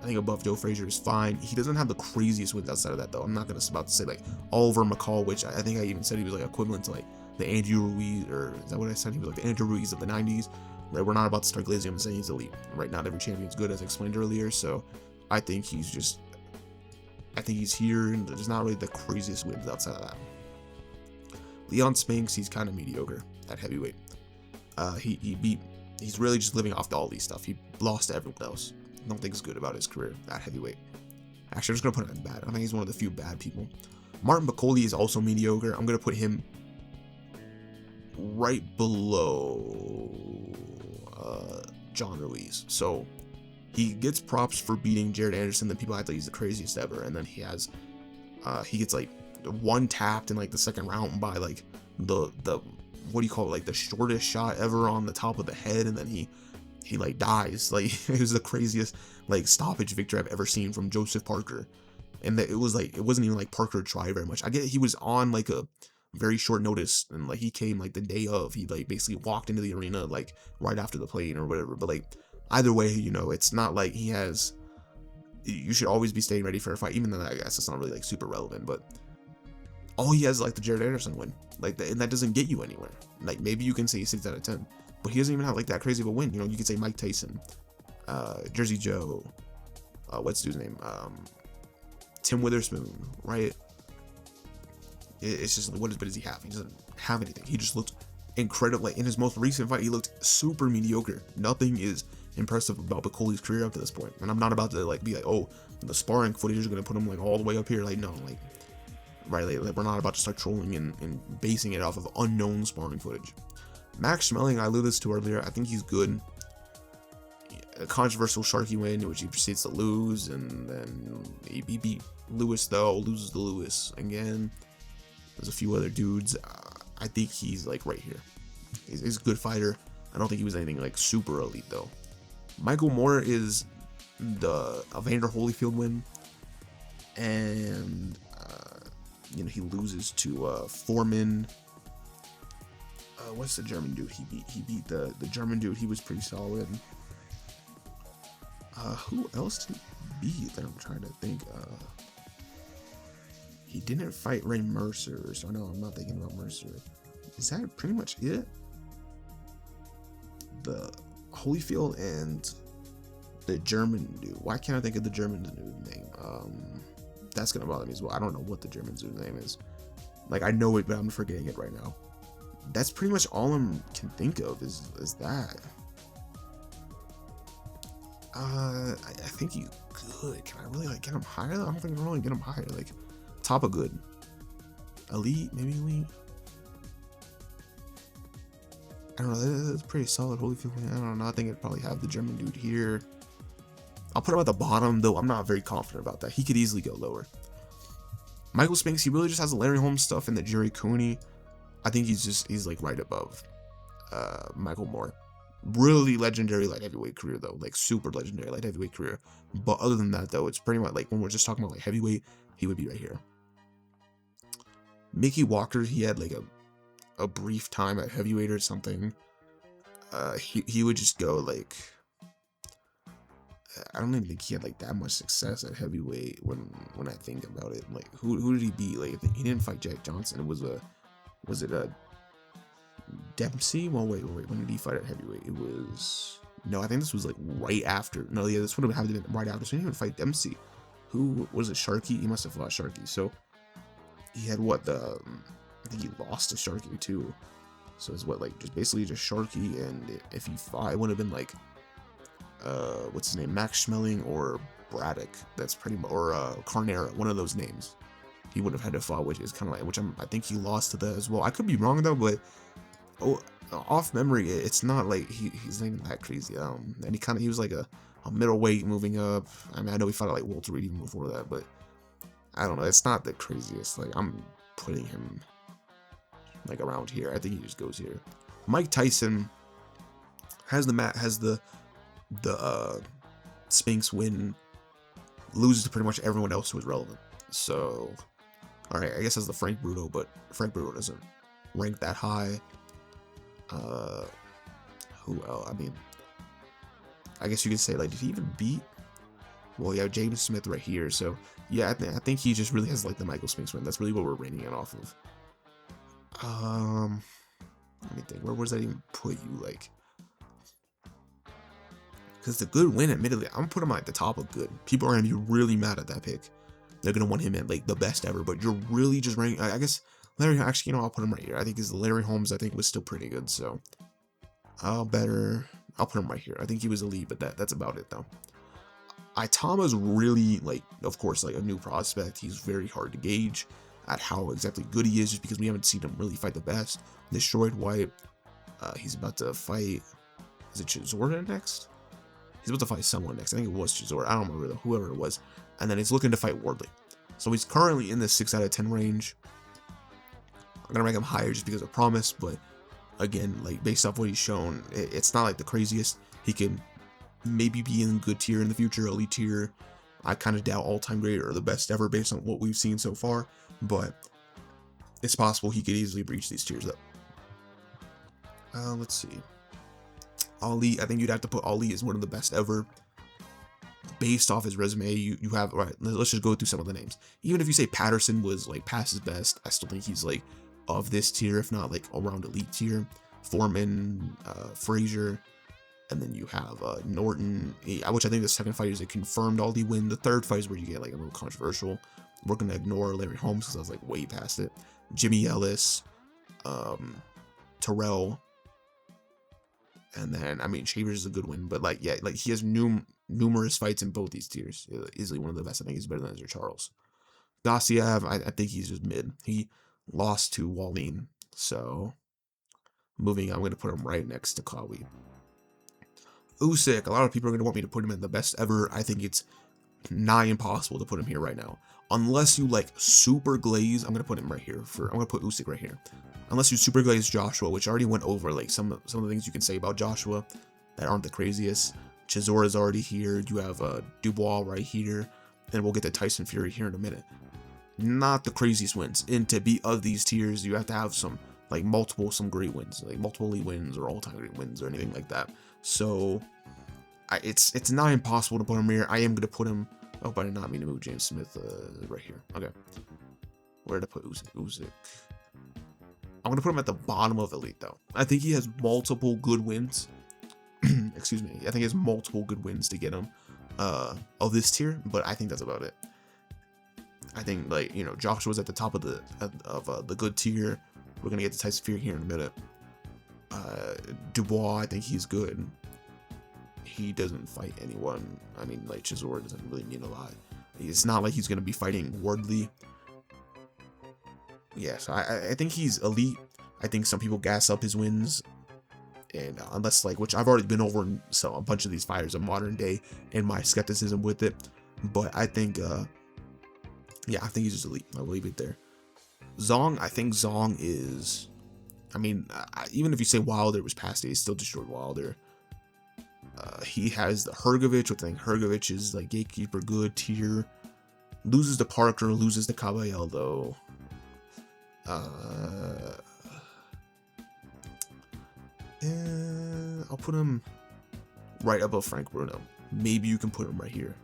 I think above Joe Frazier is fine. He doesn't have the craziest wins outside of that, though. I'm not about to say like Oliver McCall, which I think I even said he was like equivalent to like the Andrew Ruiz, or is that what I said? He was like the Andrew Ruiz of the 90s. Right? We're not about to start glazing him and saying he's elite. Right? Not every champion's good, as I explained earlier. So I think he's here, and there's not really the craziest wins outside of that. Leon Spinks, he's kind of mediocre at heavyweight. He's really just living off the Ali stuff. He lost to everyone else. I don't think it's good about his career at heavyweight. Actually, I'm just going to put him in bad. I think he's one of the few bad people. Martin Bakole is also mediocre. I'm going to put him right below John Ruiz. So he gets props for beating Jared Anderson. Then people act like he's the craziest ever. And then he gets like one tapped in like the second round by like the what do you call it, like the shortest shot ever on the top of the head, and then he like dies. Like it was the craziest like stoppage victory I've ever seen from Joseph Parker. And that it wasn't even like Parker tried very much. I get he was on like a very short notice, and like he came like the day of, he like basically walked into the arena like right after the plane or whatever, but like either way, you know, it's not like he has. You should always be staying ready for a fight, even though I guess it's not really like super relevant. But all he has is like the Jared Anderson win, like and that doesn't get you anywhere. Like maybe you can say 6 out of 10, but he doesn't even have like that crazy of a win. You know, you could say Mike Tyson, Jersey Joe, what's dude's name, Tim Witherspoon, right? It's just like, what does he have? He doesn't have anything. He just looked incredible. Like in his most recent fight, he looked super mediocre. Nothing is impressive about Bakoli's career up to this point. And I'm not about to like be like, oh, the sparring footage is gonna put him like all the way up here. Like no, like right, like we're not about to start trolling and basing it off of unknown sparring footage. Max Schmeling, I alluded this to earlier. I think he's good. A controversial Sharky win, in which he proceeds to lose, and then he beat Lewis though, loses to Lewis again. There's a few other dudes. I think he's like right here. He's a good fighter. I don't think he was anything like super elite though. Michael Moore is the Evander Holyfield win, and you know, he loses to Foreman. What's the German dude he beat? He beat the German dude. He was pretty solid. Who else did he beat that I'm trying to think? He didn't fight Ray Mercer, so I know I'm not thinking about Mercer. Is that pretty much it? The Holyfield and the German dude. Why can't I think of the German dude's name? That's gonna bother me as well. I don't know what the German dude's name is. Like I know it, but I'm forgetting it right now. That's pretty much all I can think of is that. I think he's good. Can I really like get him higher? I don't think I can really get him higher. Like top of good, elite, maybe elite. I don't know. That's pretty solid. Holyfield. I don't know. I think I'd probably have the German dude here. I'll put him at the bottom though. I'm not very confident about that. He could easily go lower. Michael Spinks. He really just has the Larry Holmes stuff and the Jerry Cooney. I think he's like right above Michael Moore. Really legendary light heavyweight career though, like super legendary light heavyweight career. But other than that though, it's pretty much like when we're just talking about like heavyweight, he would be right here. Mickey Walker, he had like a brief time at heavyweight or something. He would just go like, I don't even think he had like that much success at heavyweight when I think about it. Like who did he beat? Like he didn't fight Jack Johnson. It was it a Dempsey? Well, wait. When did he fight at heavyweight? It was no. I think this was like right after. No, yeah, this would have been right after. So he didn't even fight Dempsey. Who was it? Sharky? He must have fought Sharky. So he had what I think he lost to Sharky too. So it's what like just basically just Sharky, and if he fought, it would have been like what's his name? Max Schmeling or Braddock. That's pretty much, or Carnera. One of those names. He would have had to fight, which is kind of like, I think he lost to that as well. I could be wrong though, but off memory, it's not like he's not even that crazy. And he was like a middleweight moving up. I mean, I know he fought at like welterweight even before that, but I don't know. It's not the craziest. Like I'm putting him like around here. I think he just goes here. Mike Tyson has the Spinks win, loses to pretty much everyone else who was relevant. So, all right, I guess that's the Frank Bruno, but Frank Bruno doesn't rank that high. Who else? I mean, I guess you could say like, did he even beat? Well, yeah, James Smith right here. So yeah, I think he just really has like the Michael Spinks win. That's really what we're rating it off of. Let me think. Where does that even put you? Like, because it's a good win. Admittedly, I'm putting him at the top of good. People are gonna be really mad at that pick. They're gonna want him at like the best ever. But you're really just ranking. I guess Larry. Actually, you know, I'll put him right here. I think his Larry Holmes. I think was still pretty good. So I'll put him right here. I think he was elite, but that's about it though. Itama's really, like, of course, like a new prospect. He's very hard to gauge at how exactly good he is, just because we haven't seen him really fight the best. Destroyed White. He's about to fight. Is it Chisora next? He's about to fight someone next. I think it was Chisora. I don't remember though. Whoever it was. And then he's looking to fight Wardley. So he's currently in the 6 out of 10 range. I'm gonna rank him higher just because of promise, but again, like based off what he's shown, it's not like the craziest. He can maybe be in good tier in the future, elite tier. I kind of doubt all-time great or the best ever based on what we've seen so far, but it's possible he could easily breach these tiers up. Let's see. Ali, I think you'd have to put Ali as one of the best ever. Based off his resume, you have, all right, let's just go through some of the names. Even if you say Patterson was like past his best, I still think he's like of this tier, if not like around elite tier. Foreman, Frazier, and then you have Norton, which I think the second fight is a confirmed Ali win. The third fight is where you get like a little controversial. We're gonna ignore Larry Holmes because I was like way past it. Jimmy Ellis, Terrell, and then I mean Shavers is a good win, but like yeah, like he has numerous fights in both these tiers. Easily one of the best. I think he's better than Ezra Charles. Gassiev, I think he's just mid. He lost to Wallin, so moving, I'm gonna put him right next to Kawi. Usyk, a lot of people are gonna want me to put him in the best ever. I think it's nigh impossible to put him here right now, unless you like super glaze. I'm gonna put him right here. I'm gonna put Usyk right here. Unless you super glaze Joshua, which I already went over like some of the things you can say about Joshua that aren't the craziest. Chisora is already here. You have Dubois right here, and we'll get to Tyson Fury here in a minute. Not the craziest wins. And to be of these tiers, you have to have some like some great wins, like multiple elite wins or all-time great wins or anything like that. So it's not impossible to put him here. I am gonna put him. Oh, but I did not mean to move James Smith right here. Okay, where did I put Usyk? I'm gonna put him at the bottom of elite though. I think he has multiple good wins. Excuse me. I think he has multiple good wins to get him of this tier, but I think that's about it. I think like Joshua's at the top of the good tier. We're gonna get to Tyson Fury here in a minute. Dubois, I think he's good. He doesn't fight anyone. I mean, like Chisora doesn't really mean a lot. It's not like he's gonna be fighting Wardley. Yeah, so I think he's elite. I think some people gas up his wins, and unless like, which I've already been over a bunch of these fighters of modern day and my skepticism with it, but I think yeah, I think he's just elite. I'll leave it there. Zong, I think Zong is, I mean, even if you say Wilder was past it, he still destroyed Wilder. He has the Hrgovic, which I think Hrgovic is like gatekeeper good tier. Loses to Parker, loses to Caballel though. I'll put him right above Frank Bruno. Maybe you can put him right here,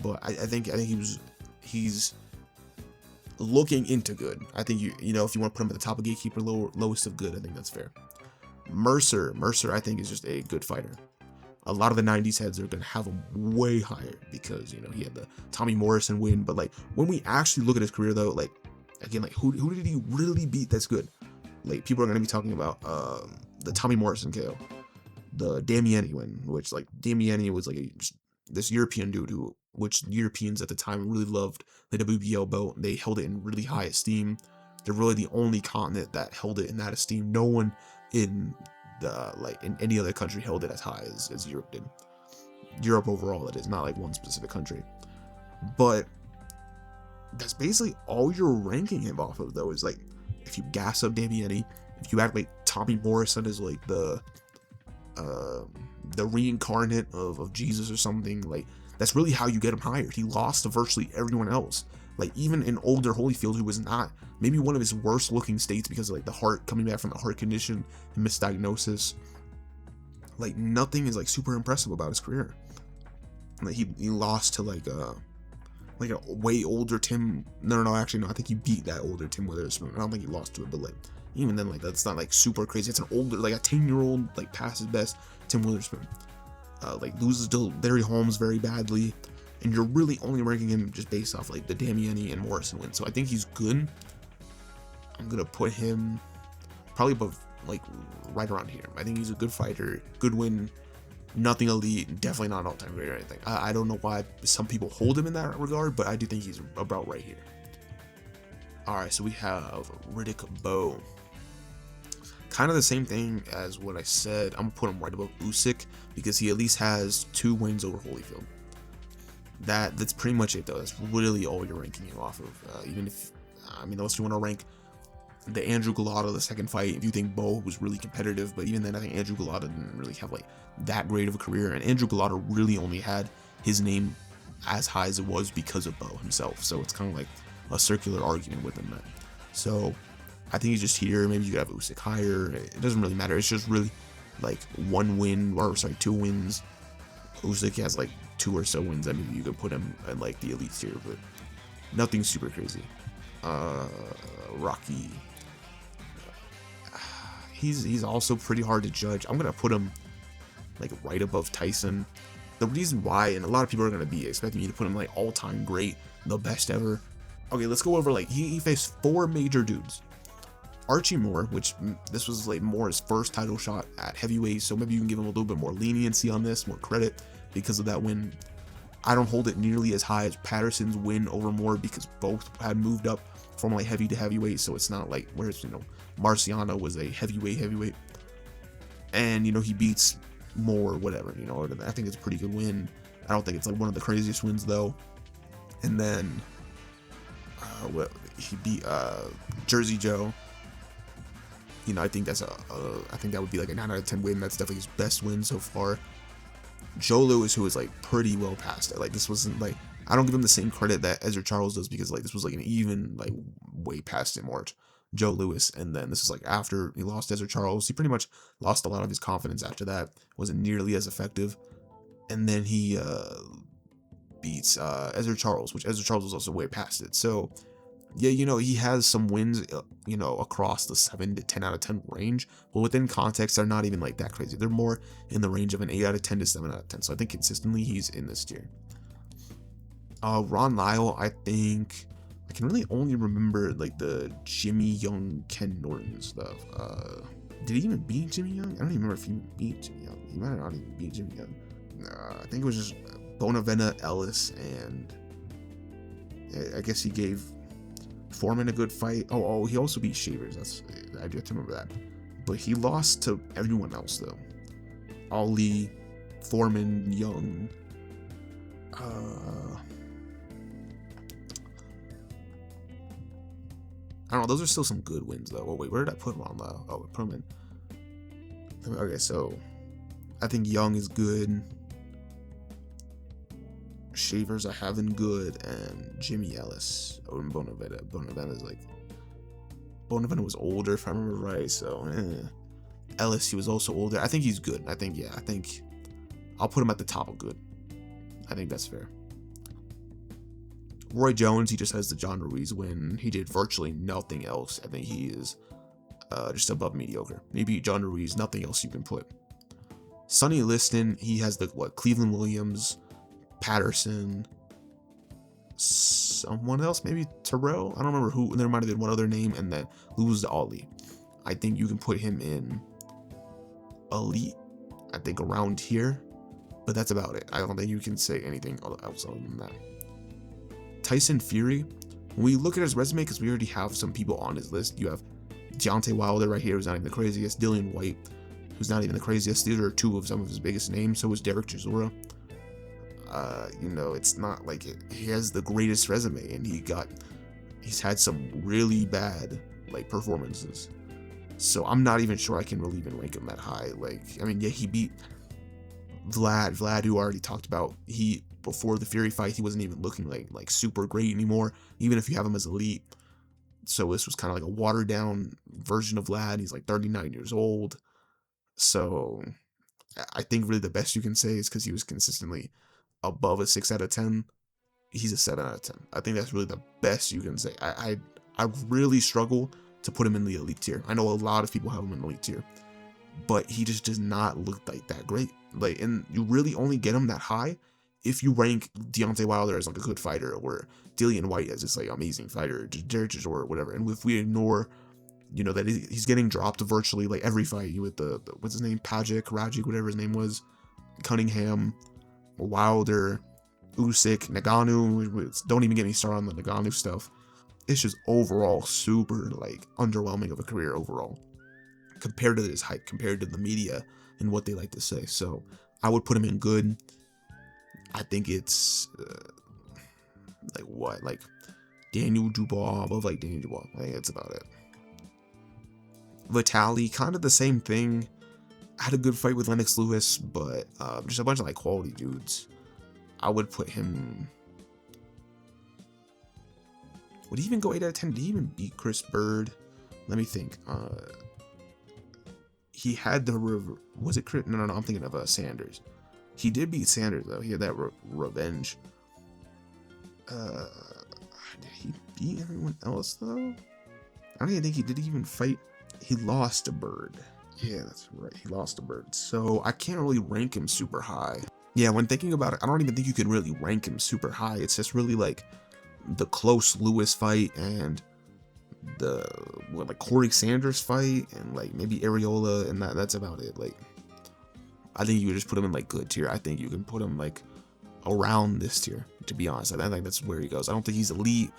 but I think he's looking into good. I think you know if you want to put him at the top of gatekeeper, lowest of good, I think that's fair. Mercer, I think is just a good fighter. A lot of the 90s heads are going to have him way higher because he had the Tommy Morrison win. But like when we actually look at his career though, like again, like who did he really beat that's good? Like people are going to be talking about the Tommy Morrison KO, the Damiani win, which like Damiani was like this European dude which Europeans at the time really loved the WBL belt. They held it in really high esteem. They're really the only continent that held it in that esteem. No one in in any other country held it as high as Europe did. Europe overall, that is, not like one specific country. But that's basically all you're ranking him off of though, is like if you gas up Damiani, if you act like Tommy Morrison is like the reincarnate of Jesus or something, like that's really how you get him hired. He lost to virtually everyone else. Like even in older Holyfield, who was not maybe one of his worst looking states because of like the heart, coming back from the heart condition and misdiagnosis. Like nothing is like super impressive about his career. Like he lost to like a way older Tim. No, actually no. I think he beat that older Tim Witherspoon. I don't think he lost to it, but like even then, like that's not like super crazy. It's an older, like a 10-year-old, like past his best Tim Witherspoon. Like loses to Larry Holmes very badly, and you're really only ranking him just based off like the Damiani and Morrison win. So I think he's good. I'm gonna put him probably above, like right around here. I think he's a good fighter, good win, nothing elite, definitely not an all-time great or anything. I don't know why some people hold him in that regard, but I do think he's about right here. All right, so we have Riddick Bowe. Kind of the same thing as what I said. I'm gonna put him right above Usyk because he at least has 2 wins over Holyfield. That's pretty much it though. That's really all you're ranking him off of. Even if, I mean, unless you want to rank the Andrew Golota, the second fight, if you think Bowe was really competitive, but even then I think Andrew Golota didn't really have like that great of a career, and Andrew Golota really only had his name as high as it was because of Bowe himself. So it's kind of like a circular argument with him. So I think he's just here. Maybe you could have Usyk higher. It doesn't really matter. It's just really like 1 win, or sorry, 2 wins. Usyk has like 2 or so wins. I mean, you could put him in like the elite tier, but nothing super crazy. Rocky, he's also pretty hard to judge. I'm gonna put him like right above Tyson. The reason why, and a lot of people are gonna be expecting me to put him like all-time great, the best ever. Okay, let's go over like he faced 4 major dudes. Archie Moore, which this was like Moore's first title shot at heavyweight, so maybe you can give him a little bit more leniency on this, more credit because of that win. I don't hold it nearly as high as Patterson's win over Moore because both had moved up from like heavy to heavyweight, so it's not like whereas Marciano was a heavyweight, and he beats Moore, whatever. I think it's a pretty good win. I don't think it's like one of the craziest wins though. And then he beat Jersey Joe. I think that's I think that would be like a 9 out of 10 win. That's definitely his best win so far. Joe Louis, who was like pretty well past it. Like this wasn't like, I don't give him the same credit that Ezra Charles does because like this was like an even like way past him march. Joe Louis, and then this is like after he lost Ezra Charles. He pretty much lost a lot of his confidence after that. Wasn't nearly as effective, and then he beats Ezra Charles, which Ezra Charles was also way past it. So yeah, he has some wins, across the 7 to 10 out of 10 range, but within context, they're not even like that crazy. They're more in the range of an 8 out of 10 to 7 out of 10. So I think consistently he's in this tier. Ron Lyle, I think I can really only remember like the Jimmy Young, Ken Norton stuff. Did he even beat Jimmy Young? I don't even remember if he beat Jimmy Young. He might have not even beat Jimmy Young. I think it was just Bonavena, Ellis, and I guess he gave Foreman a good fight. Oh, he also beat Shavers. I do have to remember that. But he lost to everyone else though. Ali, Foreman, Young. I don't know. Those are still some good wins though. Oh wait, where did I put Ron Lyle? Oh, I put him in. Okay, so I think Young is good. Shavers I have in good, and Jimmy Ellis. Oh, and Bonavena. Bonavena was older if I remember right, so Ellis, he was also older. I think he's good. I think I'll put him at the top of good. I think that's fair. Roy Jones, he just has the John Ruiz win. He did virtually nothing else. I think he is just above mediocre. Maybe John Ruiz, nothing else you can put. Sonny Liston, he has the Cleveland Williams, Patterson, someone else, maybe Terrell. I don't remember who. There might have been one other name, and then lose to Ali. I think you can put him in elite. I think around here, but that's about it. I don't think you can say anything else other than that. Tyson Fury, when we look at his resume, because we already have some people on his list. You have Deontay Wilder right here, who's not even the craziest. Dillian White, who's not even the craziest. These are 2 of some of his biggest names. So is Derek Chisora. It's not like he has the greatest resume, and he's had some really bad like performances. So I'm not even sure I can really even rank him that high. Like, I mean, yeah, he beat Vlad, who I already talked about. Before the Fury fight, he wasn't even looking like super great anymore, even if you have him as elite. So this was kind of like a watered down version of Vlad. He's like 39 years old. So I think really the best you can say is because he was consistently above a 6 out of 10, he's a 7 out of 10. I think that's really the best you can say. I really struggle to put him in the elite tier. I know a lot of people have him in the elite tier, but he just does not look like that great. Like, and you really only get him that high if you rank Deontay Wilder as like a good fighter, or Dillian White as this like amazing fighter, Derek Chisora or whatever. And if we ignore, that he's getting dropped virtually like every fight with the what's his name, Rajic, whatever his name was, Cunningham, Wilder, Usyk, Ngannou. Don't even get me started on the Ngannou stuff. It's just overall super like underwhelming of a career overall compared to his hype, compared to the media and what they like to say. So I would put him in good. I think it's like Daniel Dubois, above like Daniel Dubois. I think that's about it. Vitali, kind of the same thing. Had a good fight with Lennox Lewis, but just a bunch of like quality dudes. I would put him. Would he even go 8 out of 10? Did he even beat Chris Bird? Let me think. he had the was it Chris? No, I'm thinking of Sanders. He did beat Sanders though. He had that revenge. Did he beat everyone else though? I don't even think he did even fight. He lost to Bird. Yeah, that's right. He lost to Bird. So I can't really rank him super high. Yeah, when thinking about it, I don't even think you can really rank him super high. It's just really like the close Lewis fight and the like Corey Sanders fight and like maybe Areola, and that's about it. Like I think you would just put him in like good tier. I think you can put him like around this tier, to be honest. I think that's where he goes. I don't think he's elite.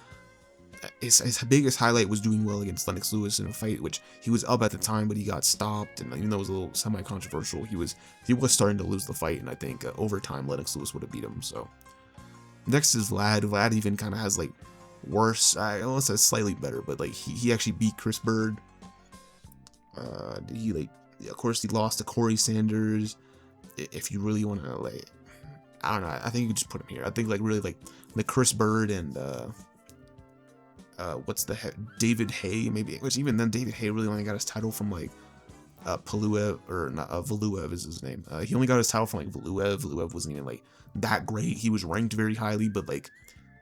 His biggest highlight was doing well against Lennox Lewis in a fight, which he was up at the time, but he got stopped, and even though it was a little semi-controversial, he was starting to lose the fight, and I think over time Lennox Lewis would have beat him. So next is Vlad. Vlad even kind of has like worse, I don't say slightly better, but like he actually beat Chris Bird. He like, of course he lost to Corey Sanders. If you really want to like, I don't know, I think you could just put him here. I think like really like the Chris Bird and what's the David Haye maybe, which even then David Haye really only got his title from like Paluev, or not, Valuev is his name. He only got his title from like Valuev. Valuev wasn't even like that great. He was ranked very highly, but like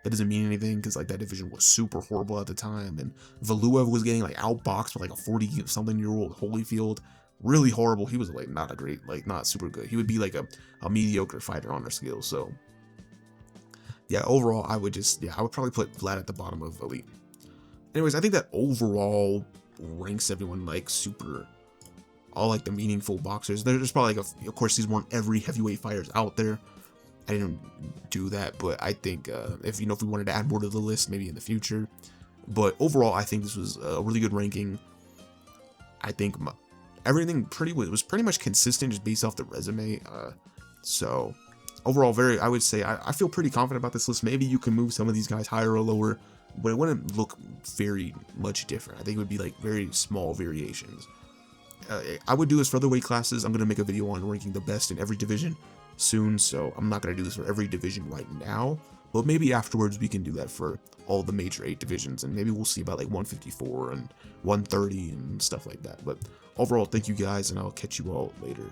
that doesn't mean anything because like that division was super horrible at the time, and Valuev was getting like outboxed by like a 40-something-year-old Holyfield. Really horrible. He was like not a great, like not super good. He would be like a mediocre fighter on their scale. So yeah, overall I would probably put Vlad at the bottom of elite. Anyways, I think that overall ranks everyone like super, all like the meaningful boxers. There's probably like of course these weren't every heavyweight fighters out there. I didn't do that, but I think if we wanted to add more to the list, maybe in the future. But overall, I think this was a really good ranking. I think everything was pretty much consistent just based off the resume. So overall, I would say I feel pretty confident about this list. Maybe you can move some of these guys higher or lower, but it wouldn't look very much different. I think it would be like very small variations. I would do this for other weight classes. I'm going to make a video on ranking the best in every division soon, so I'm not going to do this for every division right now, but maybe afterwards we can do that for all the major 8 divisions, and maybe we'll see about like 154 and 130 and stuff like that. But overall, thank you guys, and I'll catch you all later.